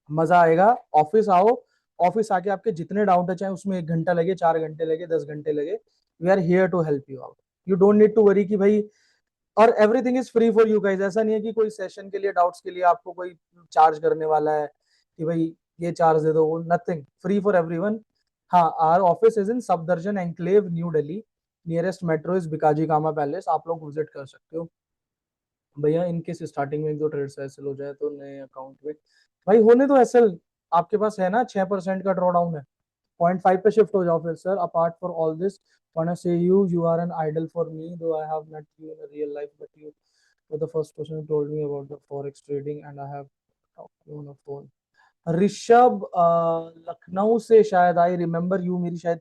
मजा आएगा। ऑफिस आओ, ऑफिस आके आपके जितने डाउट है, चाहे उसमें 1 घंटा लगे, 4 घंटे लगे, 10 घंटे लगे, we are here to help you out. You don't need to worry कि भाई, और everything is free for you guys. ऐसा नहीं है कि कोई सेशन के लिए, डाउट्स के लिए आपको कोई चार्ज करने वाला है कि भाई ये चार्ज दे दो, वो नथिंग, फ्री फॉर एवरीवन। हाँ, our office is in Safdarjung Enclave, New Delhi. Nearest metro is Bikaji Cama Place, आप लोग विजिट कर सकते हो। भैया इनकेस स्टार्टिंग में 1-2 ट्रेड से एसएल हो जाए तो नए अकाउंट में, भाई होने दो एसएल। आपके पास है ना 6% का ड्रॉ डाउन है, 0.5 पे शिफ्ट हो जाओ फिर। Sir apart for all this, wanna say you are an idol for me, though I have met you in a real life, but you were the first person who told me about the forex trading and I have talked to you on the phone. Rishabh, Lucknow से शायद, आई रिमेम्बर यू, मेरी शायद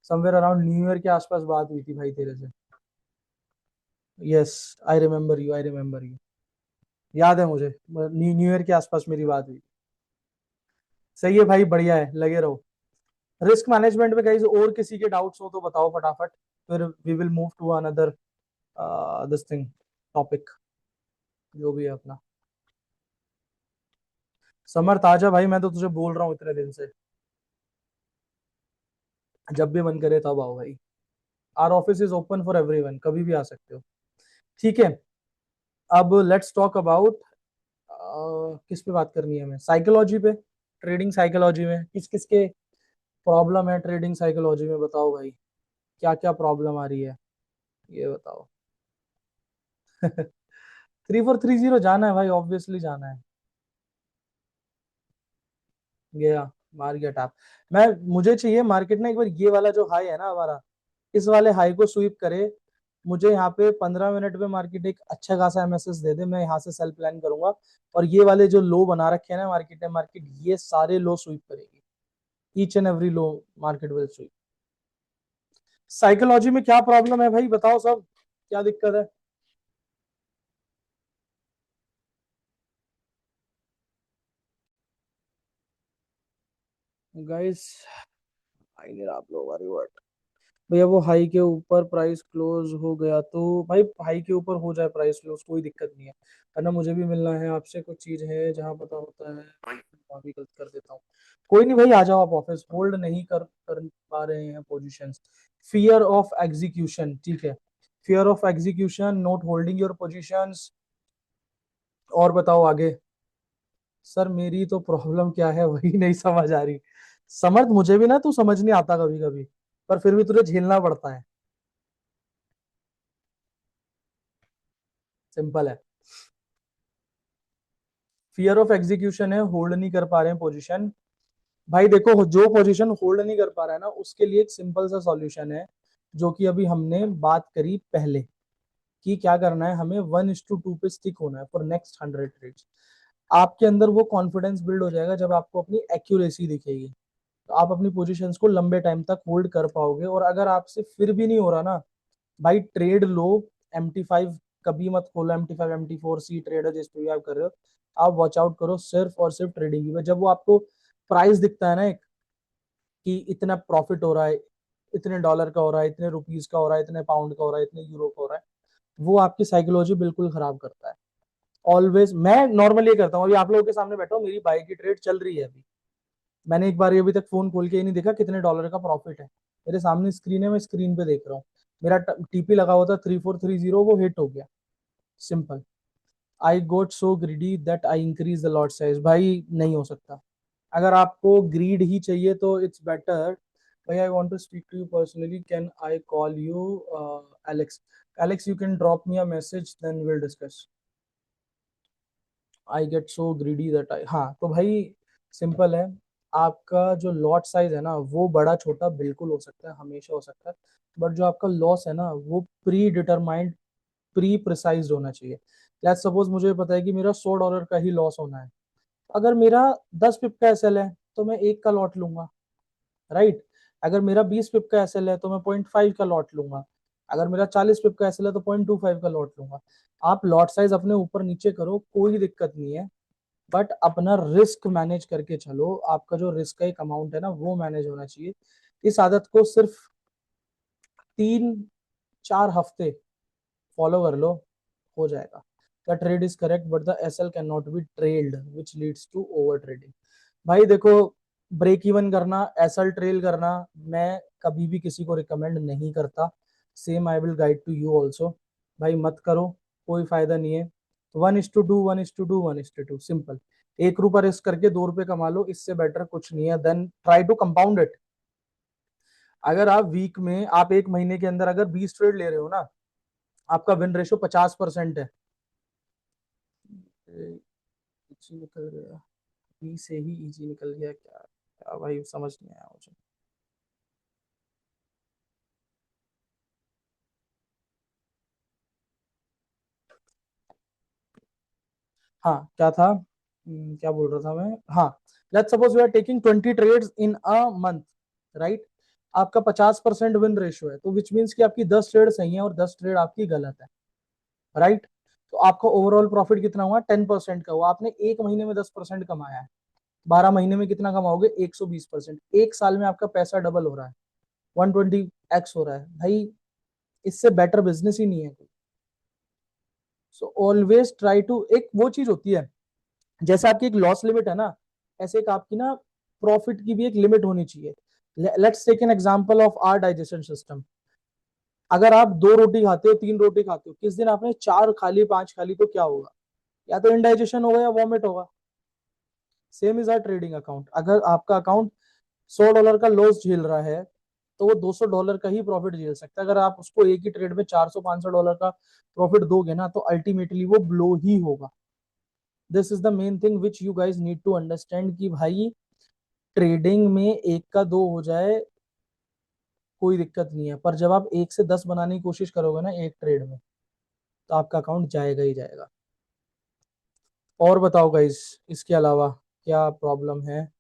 समवेयर अराउंड न्यू ईयर के आसपास बात हुई थी भाई तेरे से। Yes, I remember you, I remember you, याद है मुझे, न्यू ईयर के आसपास मेरी बात हुई। सही है भाई, बढ़िया है, लगे रहो। रिस्क मैनेजमेंट में गाइस और किसी के डाउट्स हो तो बताओ फटाफट, फिर we will move to another this thing, topic जो भी है अपना। समर ताजा भाई, मैं तो तुझे बोल रहा हूँ इतने दिन से, जब भी मन करे तब आओ भाई। Our office is open for everyone, कभी भी आ सकते हो। ठीक है, अब लेट्स टॉक अबाउट, किस पे बात करनी है हमें? साइकोलॉजी पे, ट्रेडिंग साइकोलॉजी में किस किस के प्रॉब्लम है ट्रेडिंग साइकोलॉजी में, बताओ भाई, क्या क्या प्रॉब्लम आ रही है ये बताओ। 3430 जाना है भाई, ऑब्वियसली जाना है। गया, मार गया टैप। मैं, मुझे चाहिए मार्केट ना एक बार ये वाला जो हाई है ना हमारा, इस वाले हाई को स्वीप करे। मुझे यहाँ पे 15 मिनट में मार्केट एक अच्छा खासा एमएसएस दे दे, मैं यहाँ से सेल प्लान करूंगा, और ये वाले जो लो बना रखे हैं ना मार्केट ने, मार्केट ये सारे लो स्वीप करेगी, each and every low market will sweep. Psychology में क्या प्रॉब्लम है भाई, बताओ सब, क्या दिक्कत है? गाइस, आई नहीं रहा आप लोग, भैया वो हाई के ऊपर प्राइस क्लोज हो गया तो भाई, हाई के ऊपर हो जाए प्राइस क्लोज, कोई दिक्कत नहीं है ना। मुझे भी मिलना है आपसे, कुछ चीज है जहां पता होता है वहां भी गलत कर देता हूँ। कोई नहीं भाई, आ जाओ आप ऑफिस, होल्ड नहीं कर पा रहे हैं पोजीशंस, फियर ऑफ एग्जीक्यूशन, ठीक है, fear of execution, not holding your positions. और बताओ आगे। सर मेरी तो प्रॉब्लम क्या है वही नहीं समझ आ रही। समर्थ, मुझे भी ना तू समझ नहीं आता कभी कभी, पर फिर भी तुझे झेलना पड़ता है, सिंपल है। फियर ऑफ एग्जीक्यूशन है, होल्ड नहीं कर पा रहे हैं पोजीशन। भाई देखो, जो पोजीशन होल्ड नहीं कर पा रहा है ना, उसके लिए एक सिंपल सा सॉल्यूशन है, जो कि अभी हमने बात करी पहले, कि क्या करना है, हमें 1:2 पे स्टिक होना है फॉर नेक्स्ट 100 ट्रेड्स। आपके अंदर वो कॉन्फिडेंस बिल्ड हो जाएगा जब आपको अपनी एक्यूरेसी दिखेगी, तो आप अपनी पोजीशंस को लंबे टाइम तक होल्ड कर पाओगे। और अगर आपसे फिर भी नहीं हो रहा ना भाई, ट्रेड लो, MT5 कभी मत खोलो, MT5 MT4 सी ट्रेडर जिस पे भी आप कर रहे हो, आप वॉच आउट करो सिर्फ और सिर्फ ट्रेडिंग की। जब वो आपको प्राइस दिखता है ना एक, कि इतना प्रॉफिट हो रहा है, इतने डॉलर का हो रहा है, इतने रुपीज का हो रहा है, इतने पाउंड का हो रहा है, इतने यूरो का हो रहा है, वो आपकी साइकोलॉजी बिल्कुल खराब करता है। ऑलवेज, मैं नॉर्मली ये करता हूँ, अभी आप लोगों के सामने बैठा हूँ, मेरी बाई की ट्रेड चल रही है अभी, मैंने एक बार अभी तक फोन खोल के ही नहीं देखा कितने डॉलर का प्रॉफिट है, मेरे सामने स्क्रीन है, मैं स्क्रीन पे देख रहा हूँ। मेरा टीपी लगा हुआ था 3430, वो हिट हो गया, simple. I got so greedy that I increase the lot size. भाई नहीं हो सकता, अगर आपको ग्रीड ही चाहिए तो इट्स बेटर। भाई I want to speak to you personally, can I call you? Alex, Alex you can drop me a message, then will discuss. I get so greedy that I, हाँ तो भाई सिंपल है, आपका जो लॉट साइज है ना वो बड़ा छोटा बिल्कुल हो सकता है, हमेशा हो सकता है, बट जो आपका लॉस है ना वो प्री डिटरमाइंड, प्री प्रिसाइज्ड होना चाहिए। लेट्स सपोज मुझे पता है कि मेरा $100 का ही लॉस होना है, अगर मेरा 10 पिप का एसएल है तो मैं एक का लॉट लूंगा, राइट। अगर मेरा 20 पिप का एसएल है तो मैं 0.5 का लॉट लूंगा, अगर मेरा 40 पिप का एसएल है तो 0.25 का लॉट लूंगा। आप लॉट साइज अपने ऊपर नीचे करो, कोई दिक्कत नहीं है, बट अपना रिस्क मैनेज करके चलो। आपका जो रिस्क का एक अमाउंट है ना वो मैनेज होना चाहिए। इस आदत को सिर्फ 3-4 हफ्ते फॉलो कर लो, हो जाएगा। The trade is correct but the SL can not be trailed which leads to over trading. भाई देखो, ब्रेक इवन करना, एसएल ट्रेल करना मैं कभी भी किसी को रिकमेंड नहीं करता। Same I will guide to you also. भाई मत करो, कोई फायदा नहीं है। 1:2, 1:2, 1:2, सिंपल। ₹1 रिस्क करके ₹2 कमा लो, इससे बेटर कुछ नहीं है। Then try to compound it. अगर आप वीक में, आप एक महीने के अंदर अगर 20 ट्रेड ले रहे हो ना, आपका विन रेशियो 50% है। इजी निकल गया, बी से ही इजी निकल गया क्या? क्या भाई समझ नहीं आया मुझे। हाँ क्या था, क्या बोल रहा था मैं, हाँ। Let's suppose we are taking 20 trades in a month, right. आपका 50% विन रेशियो है, तो विच मीन्स कि आपकी 10 ट्रेड सही है और 10 ट्रेड आपकी गलत है, राइट। तो आपका ओवरऑल प्रॉफिट कितना हुआ? 10% का हुआ। आपने एक महीने में 10% कमाया है, 12 महीने में कितना कमाओगे? 120%। एक साल में आपका पैसा डबल हो रहा है, 120x हो रहा है। भाई इससे बेटर बिजनेस ही नहीं है कोई। सो ऑलवेज ट्राई टू, एक वो चीज होती है जैसे आपकी एक लॉस लिमिट है ना, ऐसे एक आपकी ना प्रॉफिट की भी एक लिमिट होनी चाहिए। Let's take an example of our digestion system. अगर आप 2 रोटी खाते हो, 3 रोटी खाते हो, किस दिन आपने 4 खा ली, 5 खा ली, तो क्या होगा? या तो इनडाइजेशन होगा या वॉमिट होगा। Same is our trading account. अगर आपका अकाउंट $100 का लॉस झेल रहा है तो वो $200 का ही प्रॉफिट झेल सकता है। अगर आप उसको एक ही ट्रेड में $400-500 का प्रॉफिट दोगे ना तो अल्टीमेटली वो ब्लो ही होगा। This is the main thing which you guys need to understand कि भाई ट्रेडिंग में एक का दो हो जाए कोई दिक्कत नहीं है, पर जब आप 1 से 10 बनाने की कोशिश करोगे ना एक ट्रेड में, तो आपका अकाउंट जाएगा ही जाएगा। और बताओ गाइज, इसके अलावा क्या प्रॉब्लम है?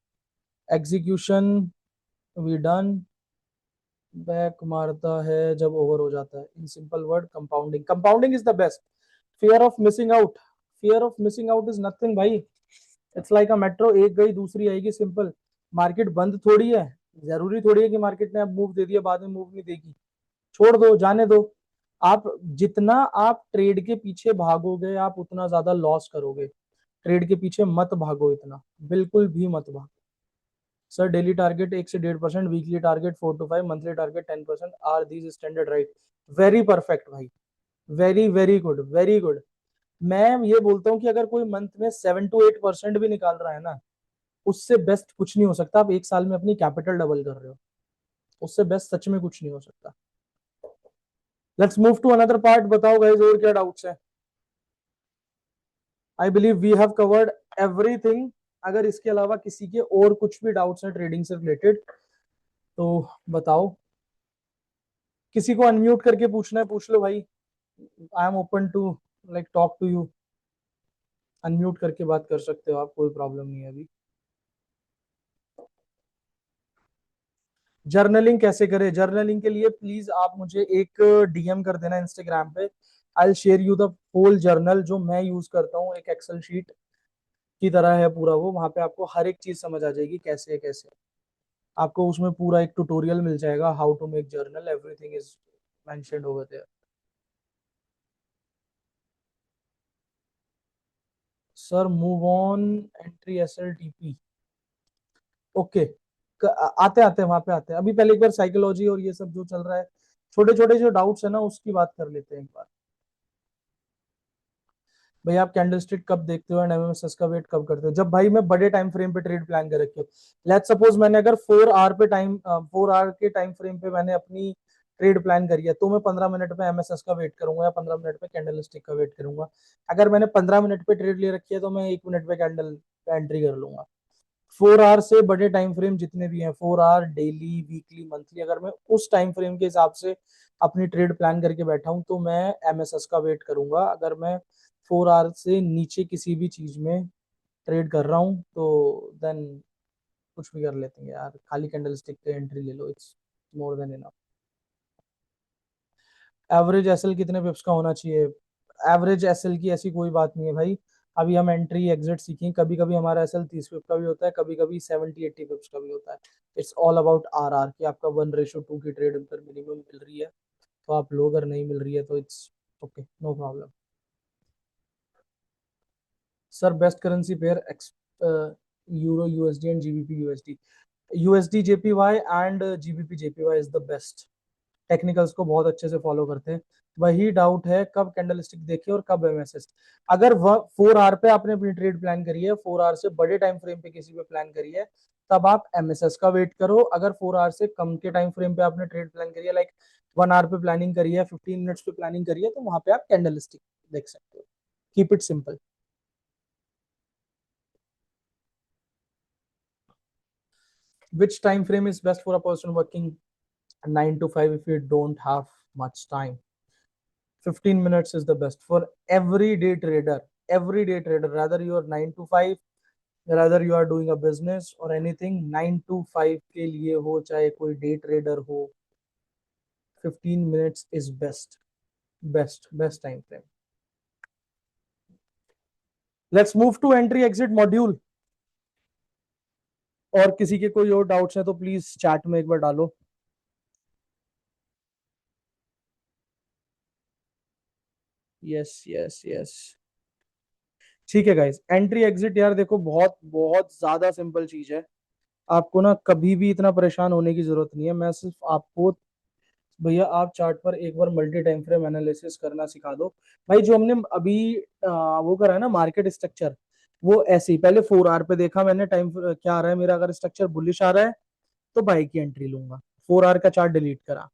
Execution we done. बैक मारता है जब ओवर हो जाता है। In simple word, compounding. Compounding is the best. Fear of missing out, fear of missing out is nothing भाई। इट्स लाइक अ मेट्रो, एक गई दूसरी आएगी, सिंपल। मार्केट बंद थोड़ी है, जरूरी थोड़ी है कि मार्केट ने अब मूव दे दिया बाद में मूव नहीं देगी। छोड़ दो, जाने दो। आप जितना आप ट्रेड के पीछे भागोगे आप उतना ज्यादा लॉस करोगे। ट्रेड के पीछे मत भागो, इतना बिल्कुल भी मत भागो। सर डेली टारगेट 1 से 1.5%, weekly target 4 to 5, monthly target 10%, are these standard right? Very perfect भाई, very very good, very good. मैं ये बोलता हूँ कि अगर कोई मंथ में 7 to 8% भी निकाल रहा है ना, उससे बेस्ट कुछ नहीं हो सकता। आप एक साल में अपनी कैपिटल डबल कर रहे हो, उससे बेस्ट सच में कुछ नहीं हो सकता। Let's move to another part. बताओ गाइस और क्या डाउट्स है? I believe we have covered everything. अगर इसके अलावा किसी के और कुछ भी डाउट्स हैं ट्रेडिंग से रिलेटेड तो बताओ। किसी को अनम्यूट करके पूछना है पूछ लो भाई। I am open to like talk to you. Unmute करके बात कर सकते हो आप, कोई प्रॉब्लम नहीं है अभी। जर्नलिंग कैसे करें? जर्नलिंग के लिए प्लीज आप मुझे एक डीएम कर देना इंस्टाग्राम पे। I will share you the whole journal जो मैं यूज करता हूँ। एक एक्सेल शीट की तरह है पूरा वो, वहां पे आपको हर एक चीज समझ आ जाएगी कैसे है कैसे। आपको उसमें पूरा एक ट्यूटोरियल मिल जाएगा, how to make journal, everything is mentioned over there. Sir move on, entry SL TP, okay. आते आते वहां पे आते हैं। अभी पहले एक बार साइकोलॉजी और ये सब जो चल रहा है, छोटे छोटे जो डाउट्स है ना उसकी बात कर लेते हैं एक बार। भाई आप कैंडलस्टिक कब देखते हो एंड एमएमएस का वेट कब करते हो? जब भाई मैं बड़े टाइम फ्रेम पे ट्रेड प्लान कर रखी हूँ। लेट्स सपोज मैंने अगर 4 आवर के टाइम फ्रेम पे मैंने अपनी ट्रेड प्लान करी है तो मैं 15 मिनट में एमएसएस का वेट करूंगा या 15 मिनट में कैंडलस्टिक का वेट करूंगा। अगर मैंने 15 मिनट पे ट्रेड ले रखी है तो मैं 1 मिनट पे कैंडल का एंट्री कर लूंगा। 4 आवर से बड़े टाइम फ्रेम जितने भी हैं, 4 आवर, डेली, वीकली, मंथली, अगर मैं उस टाइम फ्रेम के हिसाब से अपनी ट्रेड प्लान करके बैठा हूं तो मैं एमएसएस का वेट करूंगा। अगर मैं 4 आवर से नीचे किसी भी चीज में ट्रेड कर रहा हूं तो देन कुछ भी कर लेते हैं यार, खाली कैंडल स्टिक पे एंट्री ले लो, it's more than enough. Average SL कितने पिप्स का होना चाहिए? एवरेज एसएल की ऐसी कोई बात नहीं है भाई। अभी हम एंट्री एग्जिट सीखें, कभी कभी हमारा एसएल 30 पिप का भी होता है, कभी कभी 70-80 पिप्स का भी होता है। इट्स ऑल अबाउट आर कि आपका 1:2 की ट्रेड पर मिनिमम मिल रही है तो आप लो, अगर नहीं मिल रही है तो it's okay, no problem. Sir best currency pair euro USD and GBP USD. USD JPY and GBP JPY is the best. Technicals को बहुत अच्छे से फॉलो करते हैं। वही डाउट है कब कैंडलस्टिक देखे और कब एमएसएस। अगर 4 आवर पे आपने अपनी ट्रेड प्लान करी है, 4 आवर से बड़े टाइम फ्रेम पे किसी पे प्लान करी है, तब आप एमएसएस का वेट करो। अगर 4 आवर से कम के टाइम फ्रेम पे आपने ट्रेड प्लान करी है, लाइक 1 आवर पे प्लानिंग करी है, 15 मिनट्स पे प्लानिंग करी है, तो वहां पे आप कैंडलस्टिक देख सकते हो। Keep it simple. Which time frame is best for a person working 9 to 5 if you don't have much time? 15 minutes is the best for everyday trader. Everyday trader, rather you are 9 to 5, rather you are doing a business or anything, 9 to 5 के लिए हो, चाहे कोई डे ट्रेडर हो, 15 minutes is best time frame. Let's move to entry exit module. और किसी के कोई और डाउट्स है तो प्लीज चैट में एक बार डालो। यस यस यस, ठीक है गाइस। एंट्री एग्जिट यार देखो बहुत बहुत ज्यादा सिंपल चीज है। आपको ना कभी भी इतना परेशान होने की जरूरत नहीं है। मैं सिर्फ आपको, भैया आप चार्ट पर एक बार मल्टी टाइम फ्रेम एनालिसिस करना सिखा दो। भाई जो हमने अभी वो करा है ना मार्केट स्ट्रक्चर, वो ऐसे ही पहले 4 आवर पे देखा मैंने टाइम क्या आ रहा है मेरा। अगर स्ट्रक्चर बुलिश आ रहा है तो बाई की एंट्री लूंगा। 4 आवर का चार्ट डिलीट करा,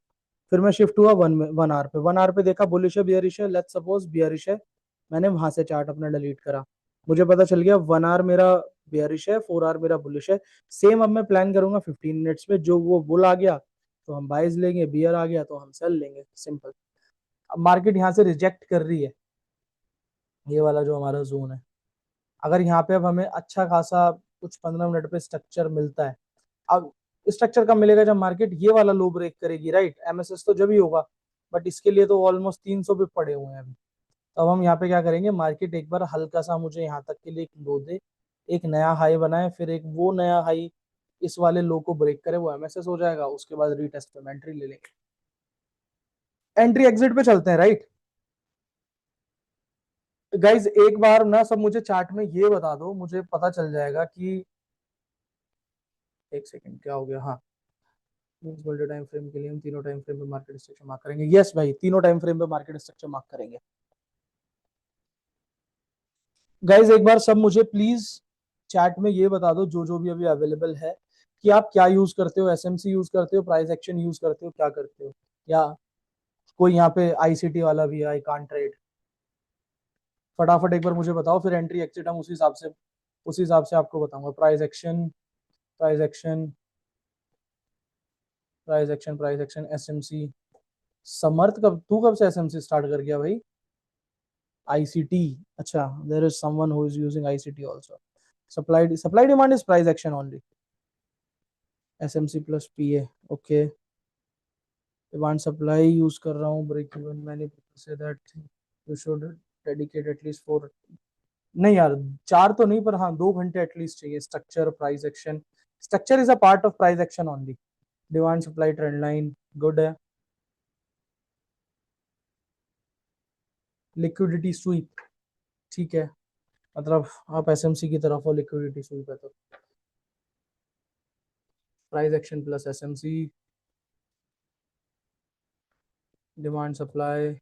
फिर मैं शिफ्ट हुआ 1 आवर पे। 1 आवर पे देखा बुलिश है बियरिश है, लेट्स सपोज बियरिश है, मैंने वहां से चार्ट अपना डिलीट करा। मुझे पता चल गया 1 आवर मेरा बियरिश है, 4 आवर मेरा बुलिश है। सेम अब मैं प्लान करूंगा 15 मिनट्स में, जो वो बुल आ गया तो हम बाइज लेंगे, बियर आ गया तो हम सेल लेंगे, सिंपल। अब मार्केट यहाँ से रिजेक्ट कर रही है ये वाला जो हमारा जोन है। अगर यहाँ पे अब हमें अच्छा खासा कुछ 15 मिनट पे स्ट्रक्चर मिलता है, अब स्ट्रक्चर कब मिलेगा? जब मार्केट ये वाला लो ब्रेक करेगी, राइट। एमएसएस तो जब ही होगा, बट इसके लिए तो ऑलमोस्ट 300 पे पड़े हुए हैं अभी। तो अब हम यहाँ पे क्या करेंगे, मार्केट एक बार हल्का सा मुझे यहाँ तक के लिए एक लो दे, एक नया हाई बनाए, फिर एक वो नया हाई इस वाले लो को ब्रेक करे, वो एमएसएस हो जाएगा। उसके बाद रीटेस्ट पे एंट्री ले लेंगे। एंट्री एग्जिट पे चलते हैं, राइट गाइज। एक बार ना सब मुझे चार्ट में ये बता दो, मुझे पता चल जाएगा कि एक सेकंड क्या हो गया। हाँ, मल्टी टाइम फ्रेम के लिए हम तीनों टाइम फ्रेम पे मार्केट स्ट्रक्चर मार्क करेंगे। यस भाई, तीनों टाइम फ्रेम पे मार्केट स्ट्रक्चर मार्क करेंगे। गाइज एक बार सब मुझे प्लीज चैट में ये बता दो, जो जो भी अभी अवेलेबल है, कि आप क्या यूज करते हो। एसएमसी यूज करते हो, प्राइस एक्शन यूज करते हो, क्या करते हो? या कोई यहाँ पे आईसीटी वाला भी है, आई कांट ट्रेड। फटाफट एक बार मुझे बताओ, फिर एंट्री एग्जिट हम उसी हिसाब से आपको बताऊंगा। Price action, price action, price action, price action, SMC. Samarth तू कब से एसएमसी स्टार्ट कर गया भाई? आईसीटी, अच्छा, there is someone who is using ICT also. Supply demand is price action only. SMC plus PA, okay. Demand supply use कर रहा हूँ, ब्रेक इवन मैंने से that you should dedicate at least 4, नहीं यार 4 तो नहीं, पर हाँ 2 घंटे एटलीस्ट चाहिए। Structure, price action, structure is a part of price action only. Demand supply trend line good है। लिक्विडिटी स्वीप, ठीक है, मतलब आप एसएमसी की तरफ हो, लिक्विडिटी स्वीप है तो price action plus SMC, demand supply,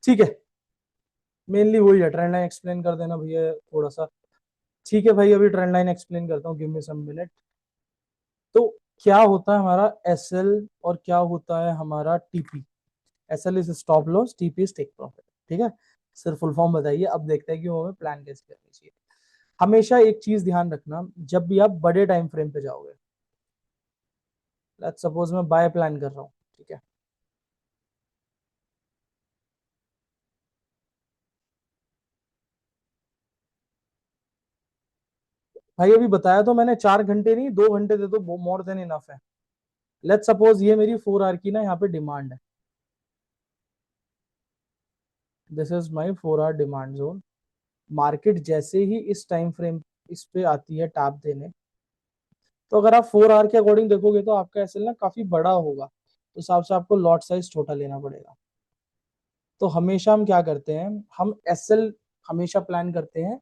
ठीक है। मेनली वही है, ट्रेंड लाइन एक्सप्लेन कर देना भैया थोड़ा सा। ठीक है भाई, अभी ट्रेंड लाइन एक्सप्लेन करता हूँ, गिव मी सम मिनट। तो क्या होता है हमारा एसएल और क्या होता है हमारा TP? SL is stop loss, TP is take profit, ठीक है। सिर्फ फुल फॉर्म बताइए, अब देखते हैं कि वो हमें प्लान कैसे करनी चाहिए। हमेशा एक चीज ध्यान रखना, जब भी आप बड़े टाइम फ्रेम पे जाओगे, लेट्स सपोज मैं बाय प्लान कर रहा हूं, ठीक है, भाई अभी बताया तो मैंने 4 घंटे नहीं, 2 घंटे दे दो, मोर देन इनफ है। लेट्स सपोज ये मेरी 4 आवर की ना यहाँ पे डिमांड है, this is my 4 hour demand zone. Market जैसे ही इस टाइम फ्रेम इस पे आती है टैप देने, तो अगर आप 4 आवर के अकॉर्डिंग देखोगे तो आपका एसएल ना काफी बड़ा होगा, तो हिसाब से आपको लॉट साइज छोटा लेना पड़ेगा। तो हमेशा हम क्या करते हैं, हम एसएल हमेशा प्लान करते हैं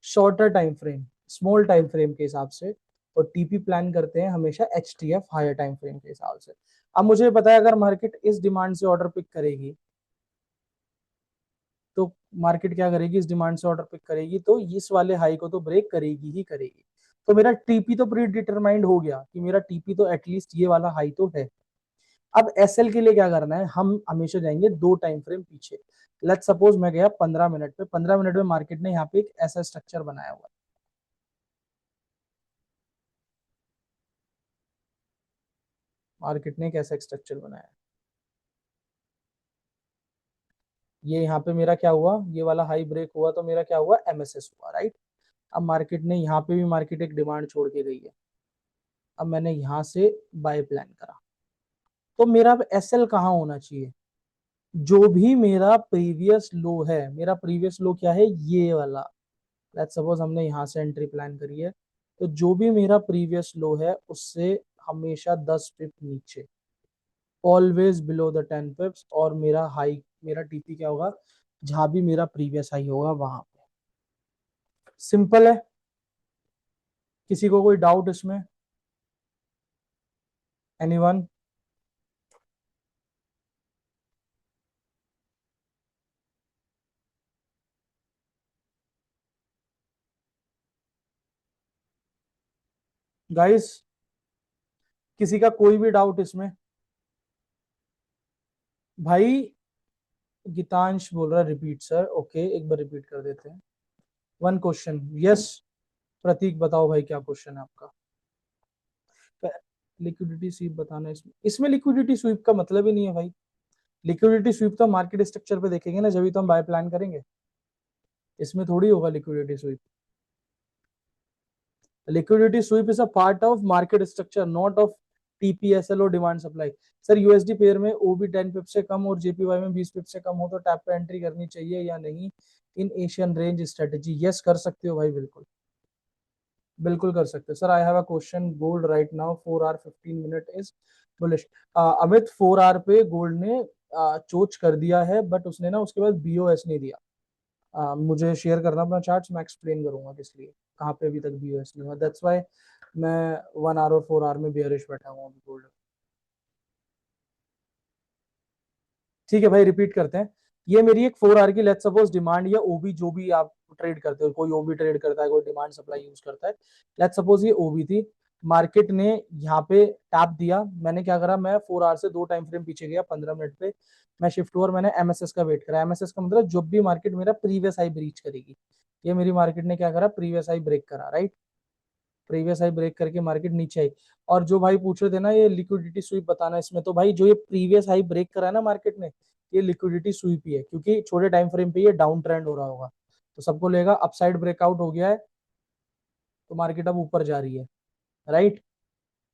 shorter time frame, small time frame के हिसाब से, और टीपी प्लान करते हैं हमेशा एचटीएफ हायर टाइम फ्रेम के हिसाब से। अब मुझे पता है अगर मार्केट इस डिमांड से ऑर्डर पिक करेगी, तो मार्केट क्या करेगी, इस डिमांड से ऑर्डर पिक करेगी तो इस वाले हाई को तो ब्रेक करेगी ही करेगी। तो मेरा टीपी तो प्री डिटरमाइंड हो गया कि मेरा टीपी तो एटलीस्ट ये वाला हाई तो है। अब एसएल के लिए क्या करना है, हम हमेशा जाएंगे 2 टाइम फ्रेम पीछे। लेट्स सपोज मैं गया 15 मिनट पे, 15 मिनट में मार्केट ने यहाँ पे एक ऐसा स्ट्रक्चर बनाया हुआ है, मार्केट ने एक ऐसा स्ट्रक्चर बनाया है, ये यहाँ पे मेरा क्या हुआ, ये वाला हाई ब्रेक हुआ तो मेरा क्या हुआ, एमएसएस हुआ, राइट। अब मार्केट ने यहाँ पे भी मार्केट एक डिमांड छोड़ के गई है, अब मैंने यहाँ से बाय प्लान करा, तो मेरा एसएल कहाँ होना चाहिए, जो भी मेरा प्रीवियस लो है, मेरा प्रीवियस लो क्या है, ये वाला। लेट्स सपोज हमने यहाँ से एंट्री प्लान करी है, तो जो भी मेरा प्रीवियस लो है उससे हमेशा 10 पिप नीचे, ऑलवेज बिलो द 10 पिप्स, और मेरा हाई, मेरा टीपी क्या होगा, जहां भी मेरा प्रीवियस हाई होगा वहां पे। सिंपल है, किसी को कोई डाउट इसमें, एनीवन? गाइस किसी का कोई भी डाउट इसमें? भाई गीतांश बोल रहा है रिपीट सर, ओके एक बार रिपीट कर देते हैं। 1 क्वेश्चन, यस। प्रतीक बताओ भाई क्या क्वेश्चन है आपका? लिक्विडिटी स्वीप बताना, इसमें इसमें लिक्विडिटी स्वीप का मतलब ही नहीं है भाई। लिक्विडिटी स्वीप तो मार्केट स्ट्रक्चर पे देखेंगे ना, जब भी तो हम बाय प्लान करेंगे, इसमें थोड़ी होगा liquidity sweep. Liquidity sweep is a part of market structure, not of TPSL और demand supply. Sir USD pair में ओबी 10 पिप से कम और जेपीवाई में 20 पिप से कम हो तो टैप पे एंट्री करनी चाहिए या नहीं in Asian range strategy? Yes कर सकते हो भाई, बिल्कुल बिल्कुल कर सकते हो। Sir I have a question, gold right now 4 hour 15 minute is bullish. Amit 4 hour पे गोल्ड ने चोच कर दिया है, बट उसने ना उसके बाद बीओएस नहीं दिया। मुझे शेयर करना अपना चार्ट, मैं एक्सप्लेन करूंगा किस लिए, कहाँ पे अभी तक बीओएस नहीं हुआ, दैट्स वाई मैं 1 आवर और 4 आवर में बियरिश बैठा हूँ अभी गोल्ड। ठीक है भाई, रिपीट करते हैं। ये मेरी एक 4 आवर की लेट्स सपोज डिमांड या ओबी, जो भी आप ट्रेड करते हो, कोई ओबी ट्रेड करता है, कोई डिमांड सप्लाई यूज करता है, लेट्स सपोज ये ओबी थी। मार्केट ने यहाँ पे टैप दिया, मैंने क्या करा, मैं 4 आवर से 2 टाइम फ्रेम पीछे गया, 15 मिनट पे मैं शिफ्ट हुआ और मैंने एमएसएस का वेट करा। एमएसएस का मतलब जब भी मार्केट मेरा प्रीवियस हाई ब्रीच करेगी, ये मेरी मार्केट ने क्या करा, प्रीवियस हाई ब्रेक करा, राइट। प्रीवियस हाई ब्रेक करके मार्केट नीचे आई। और जो भाई पूछ रहे थे ना ये लिक्विडिटी स्वीप बताना इसमें, तो भाई जो ये प्रीवियस हाई ब्रेक करा है ना मार्केट ने, ये लिक्विडिटी स्वीप ही है, क्योंकि छोटे टाइम फ्रेम पे ये डाउन ट्रेंड हो रहा होगा, तो सबको लेगा अपसाइड ब्रेकआउट हो गया है, तो मार्केट अब ऊपर जा रही है, राइट।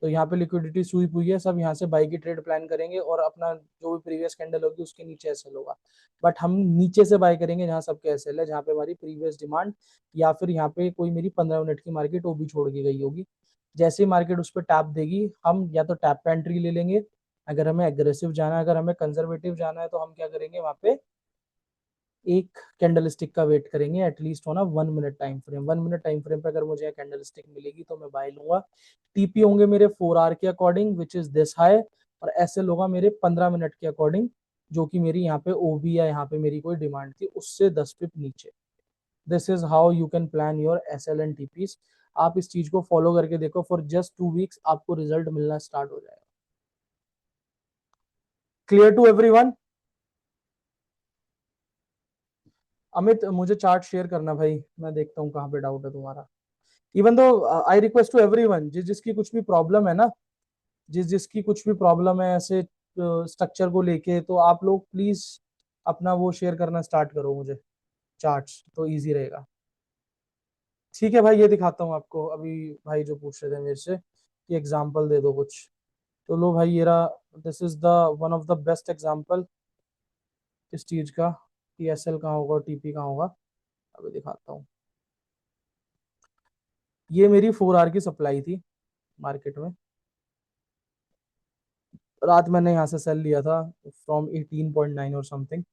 तो यहाँ पे लिक्विडिटी स्वीप हुई है, सब यहाँ से बाई की ट्रेड प्लान करेंगे और अपना जो भी प्रीवियस कैंडल होगी उसके नीचे एसएल होगा। बट हम नीचे से बाय करेंगे जहाँ सबके एसएल है, जहाँ पे हमारी प्रीवियस डिमांड या फिर यहाँ पे कोई मेरी 15 मिनट की मार्केट वो भी छोड़ के गई होगी। जैसे ही मार्केट उस पर टैप देगी, हम या तो टैप पे एंट्री ले लेंगे, अगर हमें एग्रेसिव जाना है, अगर हमें कंजर्वेटिव जाना है तो हम क्या करेंगे, वहां पे एक कैंडल स्टिक का वेट करेंगे, एटलीस्ट होना 1 minute time frame. 1 minute time frame पे अगर मुझे कैंडल स्टिक मिलेगी तो मैं बाय लूंगा। टीपी होंगे मेरे 4 आवर के according which is this high, और एसएल होगा मेरे 15 मिनट के अकॉर्डिंग, जो कि मेरी यहाँ पे ओबी या यहाँ पे मेरी कोई डिमांड थी उससे 10 पिप नीचे। This is how you can plan your SL and TPs. आप इस चीज को फॉलो करके देखो, फॉर जस्ट 2 वीक्स आपको रिजल्ट मिलना स्टार्ट हो जाएगा। Clear to everyone? अमित मुझे चार्ट शेयर करना भाई, मैं देखता हूँ कहाँ पे डाउट है तुम्हारा। Even though I request to everyone, जिसकी कुछ भी प्रॉब्लम है ना, जिसकी कुछ भी प्रॉब्लम है ऐसे स्ट्रक्चर को लेके, तो आप लोग प्लीज अपना वो शेयर करना स्टार्ट करो मुझे चार्ट्स, तो इजी रहेगा। ठीक है भाई, ये दिखाता हूँ आपको अभी। भाई जो पूछ रहे थे मेरे से कि एग्जाम्पल दे दो कुछ, तो लो भाई ये रहा, this is the one of the best example इस चीज का कि एसएल कहाँ होगा और टीपी कहाँ होगा। अभी दिखाता हूँ। ये मेरी 4 आवर की सप्लाई थी मार्केट में, रात मैंने यहाँ से सेल लिया था फ्रॉम 18.9 और समथिंग।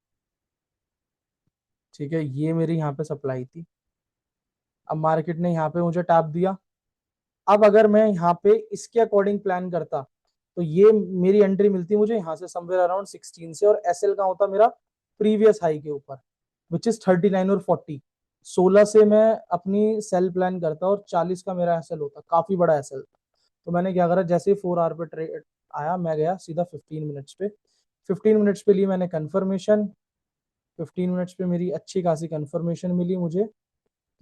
ठीक है, ये मेरी यहाँ पे सप्लाई थी। अब मार्केट ने यहाँ पे मुझे टैप दिया। अब अगर मैं यहाँ पे इसके अकॉर्डिंग प्लान करता तो ये मेरी एंट्री मिलती मुझे यहाँ से समवेयर अराउंड 16 से, और एसएल का होता मेरा प्रीवियस हाई के ऊपर विच इज 39 और 40। 16 से मैं अपनी सेल प्लान करता और 40 का मेरा एसएल होता, काफी बड़ा एसएल। तो मैंने क्या करा, जैसे ही 4 आवर पे ट्रेड आया मैं गया सीधा 15 मिनट्स पे। 15 मिनट्स पे लिए मैंने कंफर्मेशन। 15 मिनट्स पे मेरी अच्छी खासी कंफर्मेशन मिली मुझे।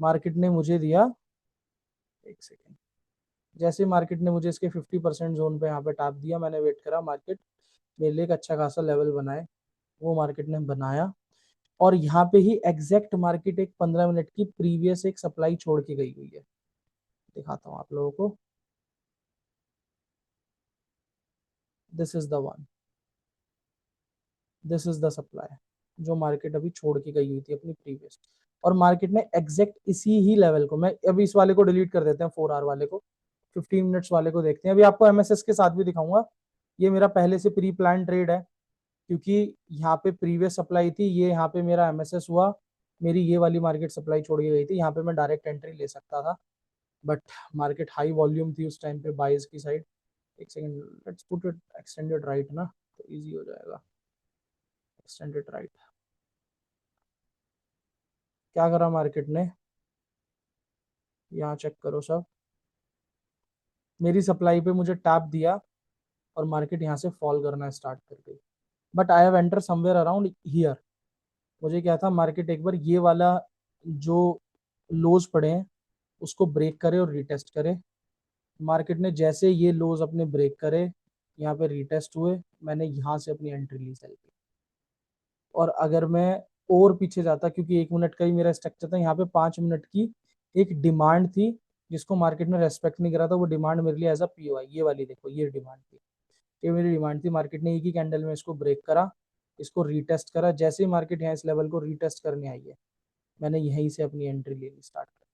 मार्केट ने मुझे दिया, एक सेकेंड, जैसे मार्केट ने मुझे इसके 50% जोन पे यहाँ पे टैप दिया, मैंने वेट करा मार्केट मेरे लिए एक अच्छा खासा लेवल बनाए। वो मार्केट ने बनाया, और यहाँ पे ही एग्जैक्ट मार्केट एक 15 मिनट की प्रीवियस एक सप्लाई छोड़ के गई हुई है। दिखाता हूँ आप लोगों को, this is the one, this is the supply जो मार्केट अभी छोड़ के गई हुई थी अपनी प्रीवियस। और मार्केट ने एग्जैक्ट इसी ही लेवल को, मैं अभी इस वाले को डिलीट कर देते हैं 4 आवर वाले को, 15 मिनट्स वाले को देखते हैं। अभी आपको एमएसएस के साथ भी दिखाऊंगा। ये मेरा पहले से प्री प्लान ट्रेड है, क्योंकि यहाँ पे प्रीवियस सप्लाई थी, ये यहाँ पे मेरा एमएसएस हुआ, मेरी ये वाली मार्केट सप्लाई छोड़ के गई थी, यहाँ पे मैं डायरेक्ट एंट्री ले सकता था, बट मार्केट हाई वॉल्यूम थी उस टाइम पे बाइज की साइड। एक second, let's put it extended right ना, तो इजी हो जाएगा। एक्सटेंडेड राइट, क्या करा मार्केट ने, यहाँ चेक करो सब, मेरी सप्लाई पे मुझे टैप दिया और मार्केट यहाँ से फॉल करना स्टार्ट कर गई। But I have enter somewhere around here. मुझे क्या था, मार्केट एक बार ये वाला जो लोज पड़े हैं उसको ब्रेक करे और रिटेस्ट करे। मार्केट ने जैसे ये लोज अपने ब्रेक करे, यहाँ पे रिटेस्ट हुए, मैंने यहाँ से अपनी एंट्री ली सेल की। और अगर मैं और पीछे जाता, क्योंकि 1 मिनट का ही मेरा स्ट्रक्चर था, यहाँ पे 5 मिनट की एक डिमांड थी जिसको मार्केट ने रेस्पेक्ट नहीं करा था। वो डिमांड मेरे लिए एज अ पीओआई, ये वाली देखो, ये डिमांड थी, ये मेरी डिमांड थी। मार्केट ने एक ही कैंडल में इसको ब्रेक करा, इसको रिटेस्ट करा। जैसे ही मार्केट यहाँ इस लेवल को रिटेस्ट करने आई है, मैंने यहीं से अपनी एंट्री लेनी स्टार्ट कर।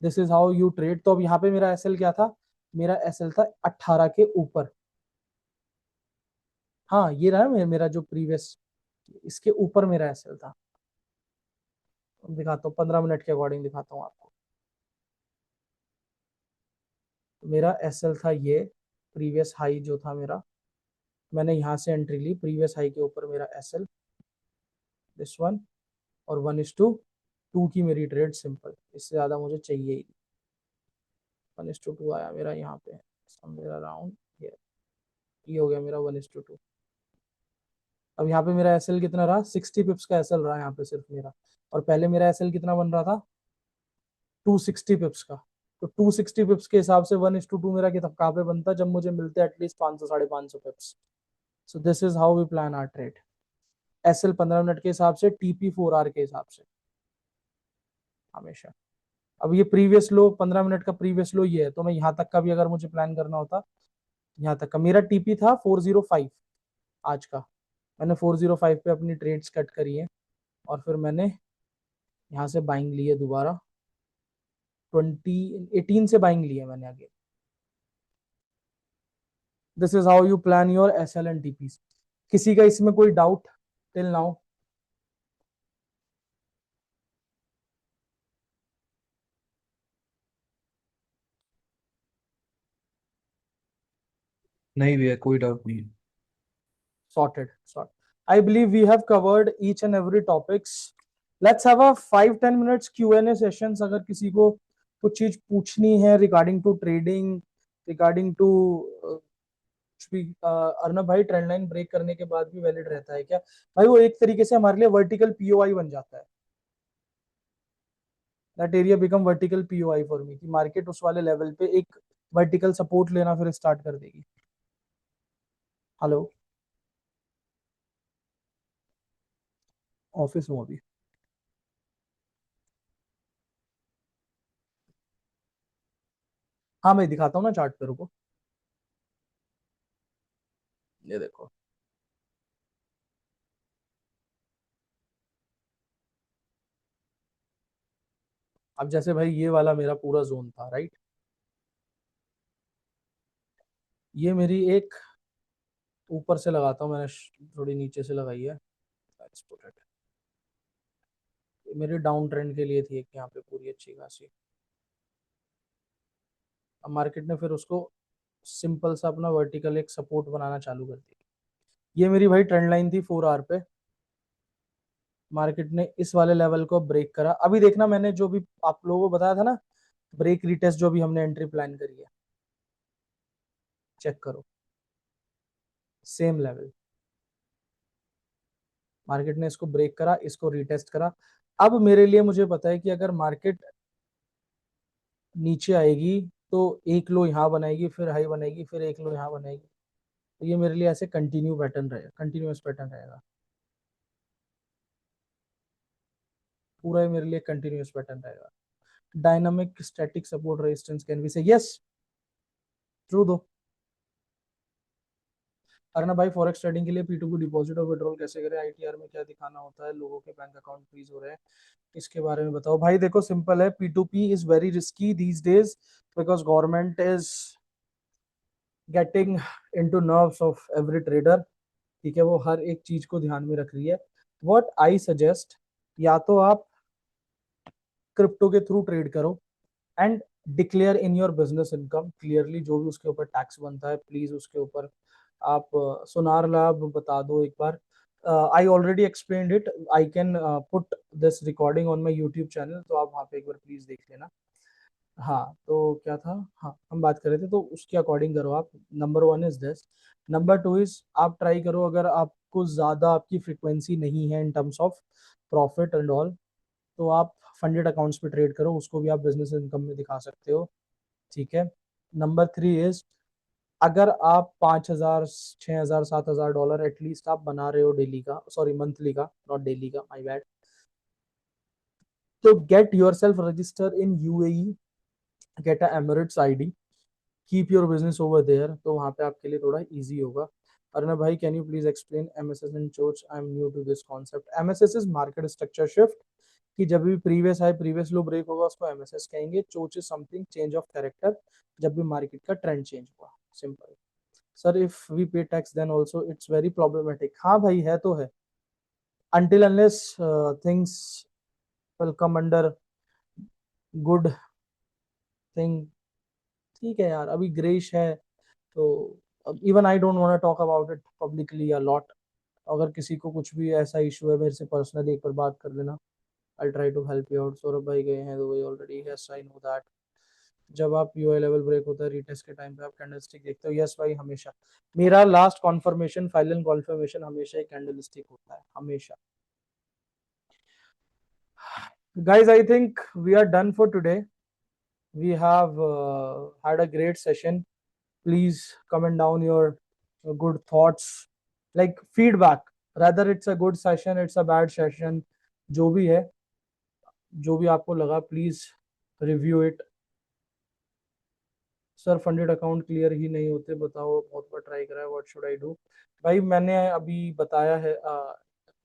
This is how you trade. तो अब यहाँ पे मेरा एसएल क्या था, मेरा एसएल था 18 के ऊपर। हाँ ये रहा मेरा जो प्रीवियस, इसके ऊपर मेरा एसएल था। दिखाता हूँ 15 मिनट के अकॉर्डिंग दिखाता हूँ आपको। मेरा एसएल था ये, प्रीवियस हाई जो था मेरा, मैंने यहाँ से एंट्री ली, प्रीवियस हाई के ऊपर मेरा एसएल, दिस वन, और 1:2 की मेरी ट्रेड सिंपल, इससे ज्यादा मुझे चाहिए ही। 1:2 आया मेरा यहाँ पे समवेयर अराउंड, ये हो गया मेरा 1:2। अब यहाँ पे मेरा एसएल कितना रहा, 60 पिप्स का एसएल रहा यहाँ पे सिर्फ मेरा। और पहले मेरा एसएल कितना बन रहा था, 260 पिप्स का। तो 260 पिप्स के हिसाब से 1:2 मेरा कितना कहाँ पे बनता, जब मुझे मिलते at least 500 550 pips. So this is how we plan our trade. SL 15 minute के हिसाब से, टीपी 4 आवर के हिसाब से हमेशा। अब ये प्रीवियस लो 15 मिनट का प्रीवियस लो ये है, तो मैं यहाँ तक का भी अगर मुझे प्लान करना होता, यहाँ तक का मेरा टीपी था 405 आज का। मैंने 405 पे अपनी ट्रेड्स कट करी है, और फिर मैंने यहाँ से बाइंग ली है दोबारा, 18 से बाइंग ली है मैंने आगे। This is how you plan your SL and TP. किसी का इसमें कोई डाउट टिल नाउ? नहीं भैया, कोई डाउट नहीं है। Sorted. I believe we have covered each and every topics. Let's have a 5-10 minutes Q&A sessions. अगर किसी को कुछ चीज पूछनी है regarding to trading, regarding to कुछ भी, अर्नब भाई ट्रेंड लाइन ब्रेक करने के बाद भी वैलिड रहता है क्या? भाई वो एक तरीके से हमारे लिए वर्टिकल पीओआई बन जाता है। That area become vertical POI for me, कि मार्केट उस वाले लेवल पे एक वर्टिकल सपोर्ट लेना फिर स्टार्ट कर देगी। हेलो, ऑफिस में अभी। हाँ मैं दिखाता हूँ ना चार्ट पे, रुको, ये देखो। अब जैसे भाई ये वाला मेरा पूरा जोन था, राइट, ये मेरी एक ऊपर से लगाता हूँ मैंने, थोड़ी नीचे से लगाई है। Let's put it. ये मेरी डाउन ट्रेंड के लिए थी एक यहाँ पे पूरी अच्छी खासी। अब मार्केट ने फिर उसको सिंपल सा अपना वर्टिकल एक सपोर्ट बनाना चालू कर दिया। ये मेरी भाई ट्रेंड लाइन थी 4 आवर पे, मार्केट ने इस वाले लेवल को ब्रेक करा। अभी देखना, मैंने जो भी आप लोगों को बताया था ना, ब्रेक रिटेस्ट जो भी हमने एंट्री प्लान करी है, चेक करो, सेम लेवल मार्केट ने इसको ब्रेक करा, इसको रिटेस्ट करा। अब मेरे लिए मुझे पता है कि अगर मार्केट नीचे आएगी तो एक लो यहाँ बनाएगी, फिर हाई बनाएगी, फिर एक लो यहाँ बनाएगी, तो ये मेरे लिए ऐसे कंटिन्यू पैटर्न रहेगा, कंटिन्यूअस पैटर्न रहेगा, पूरा ये मेरे लिए कंटिन्यूअस पैटर्न रहेगा। Dynamic static support resistance can be से यस, ट्रू दो। अरना भाई फॉरेक्स ट्रेडिंग के लिए P2P डिपॉजिट और विड्रॉल कैसे करें, आईटीआर में क्या दिखाना होता है, लोगों के बैंक अकाउंट फ्रीज हो रहे हैं, इसके बारे में बताओ। भाई देखो सिंपल है, P2P is very risky these days because government is getting into nerves of every trader, ठीक है, वो हर एक चीज को ध्यान में रख रही है। व्हाट आई सजेस्ट, या तो आप क्रिप्टो के थ्रू ट्रेड करो and declare in your business income clearly, जो भी उसके ऊपर टैक्स बनता है प्लीज उसके ऊपर आप सुनार लाभ बता दो एक बार। I already explained it, I can put this recording on my YouTube channel, तो आप वहाँ पे एक बार प्लीज देख लेना। हाँ तो क्या था, हाँ हम बात कर रहे थे, तो उसके अकॉर्डिंग करो आप। Number 1 is this. Number 2 is आप ट्राई करो, अगर आपको ज्यादा आपकी फ्रिक्वेंसी नहीं है in terms of profit and all, तो आप फंडेड अकाउंट्स पे ट्रेड करो, उसको भी आप बिजनेस इनकम में दिखा सकते हो, ठीक है। नंबर 3 इज अगर आप 5,000 6,000 $7,000 एटलीस्ट आप बना रहे हो डेली का, सॉरी मंथली का, नॉट डेली का, माय बैड, तो get yourself register in UAE, get a Emirates ID, keep your business over there, तो वहां पे आपके लिए थोड़ा इजी होगा। अर्नब भाई can you please explain MSS and CHoCH, I am new to this concept. MSS is market structure shift, कि जब भी previous high previous low break होगा उसको एमएसएस कहेंगे। CHoCH is something change of character, जब भी मार्केट का ट्रेंड चेंज हुआ, simple. Sir if we pay tax then also it's very problematic, हाँ भाई है तो है, until unless things will come under good thing, ठीक है यार, अभी ग्रेश है तो even I don't want to talk about it publicly a lot. अगर किसी को कुछ भी ऐसा इशू है मेरे से पर्सनली एक बार बात कर लेना, I try to help you out. Saurabh भाई गए हैं Dubai already, yes I know that. जब आप यूआई लेवल ब्रेक होता है रीटेस्ट के टाइम पे आप कैंडलस्टिक देखते हो, यस भाई हमेशा, मेरा लास्ट कॉन्फर्मेशन फाइनल कॉन्फर्मेशन हमेशा एक कैंडलस्टिक होता है, हमेशा। guys, I think we are done for today. We have had a great session. Please comment down your good thoughts, like feedback, rather it's a good session, it's a bad session, जो भी है, जो भी आपको लगा please review it. Sir funded account clear ही नहीं होते, बताओ, बहुत बार ट्राई करा है, व्हाट शुड आई डू। भाई मैंने अभी बताया है,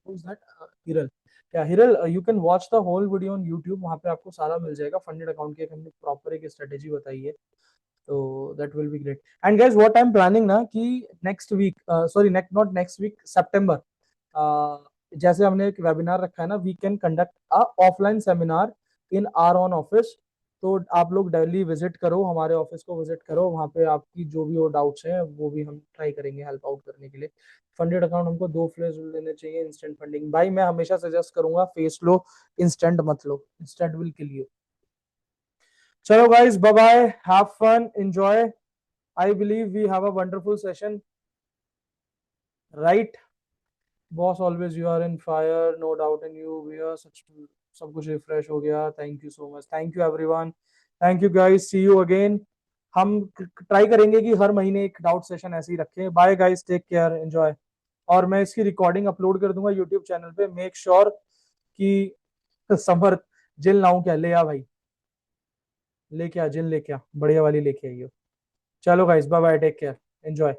हिरल, क्या Hiral, you can watch the whole video on YouTube, वहाँ पे आपको सारा मिल जाएगा। फंडेड अकाउंट की हमने प्रॉपर एक स्ट्रेटेजी बताई है, तो that will be great. And guys what I am planning ना, कि next week, sorry not next week, September, जैसे हमने एक वेबिनार रखा है ना, we can conduct a offline seminar in our own office. तो आप लोग डेली विजिट करो, हमारे ऑफिस को विजिट करो, वहाँ पे आपकी जो भी वो डाउट्स हैं वो भी हम ट्राई करेंगे हेल्प आउट करने के लिए। फंडेड अकाउंट हमको 2 फेज लेने चाहिए, इंस्टेंट फंडिंग, भाई मैं हमेशा सजेस्ट करूंगा फेस लो, इंस्टेंट मत लो, इंस्टेंट विल किल यू। चलो guys, bye bye, have fun, enjoy, I believe we have a wonderful session, right? Boss always you are in fire, no doubt in you भैया, सच में सब कुछ रिफ्रेश हो गया। Thank you so much, thank you everyone, thank you guys, see you again. हम ट्राई करेंगे कि हर महीने एक डाउट सेशन ऐसे ही रखें। Bye guys, take care, enjoy. और मैं इसकी रिकॉर्डिंग अपलोड कर दूंगा यूट्यूब चैनल पे। मेक श्योर कि समर जिल लाऊं क्या, ले आ भाई, लेके आ जिल, लेके आ, बढ़िया वाली लेके आइयो। चलो guys, bye bye, take care, enjoy.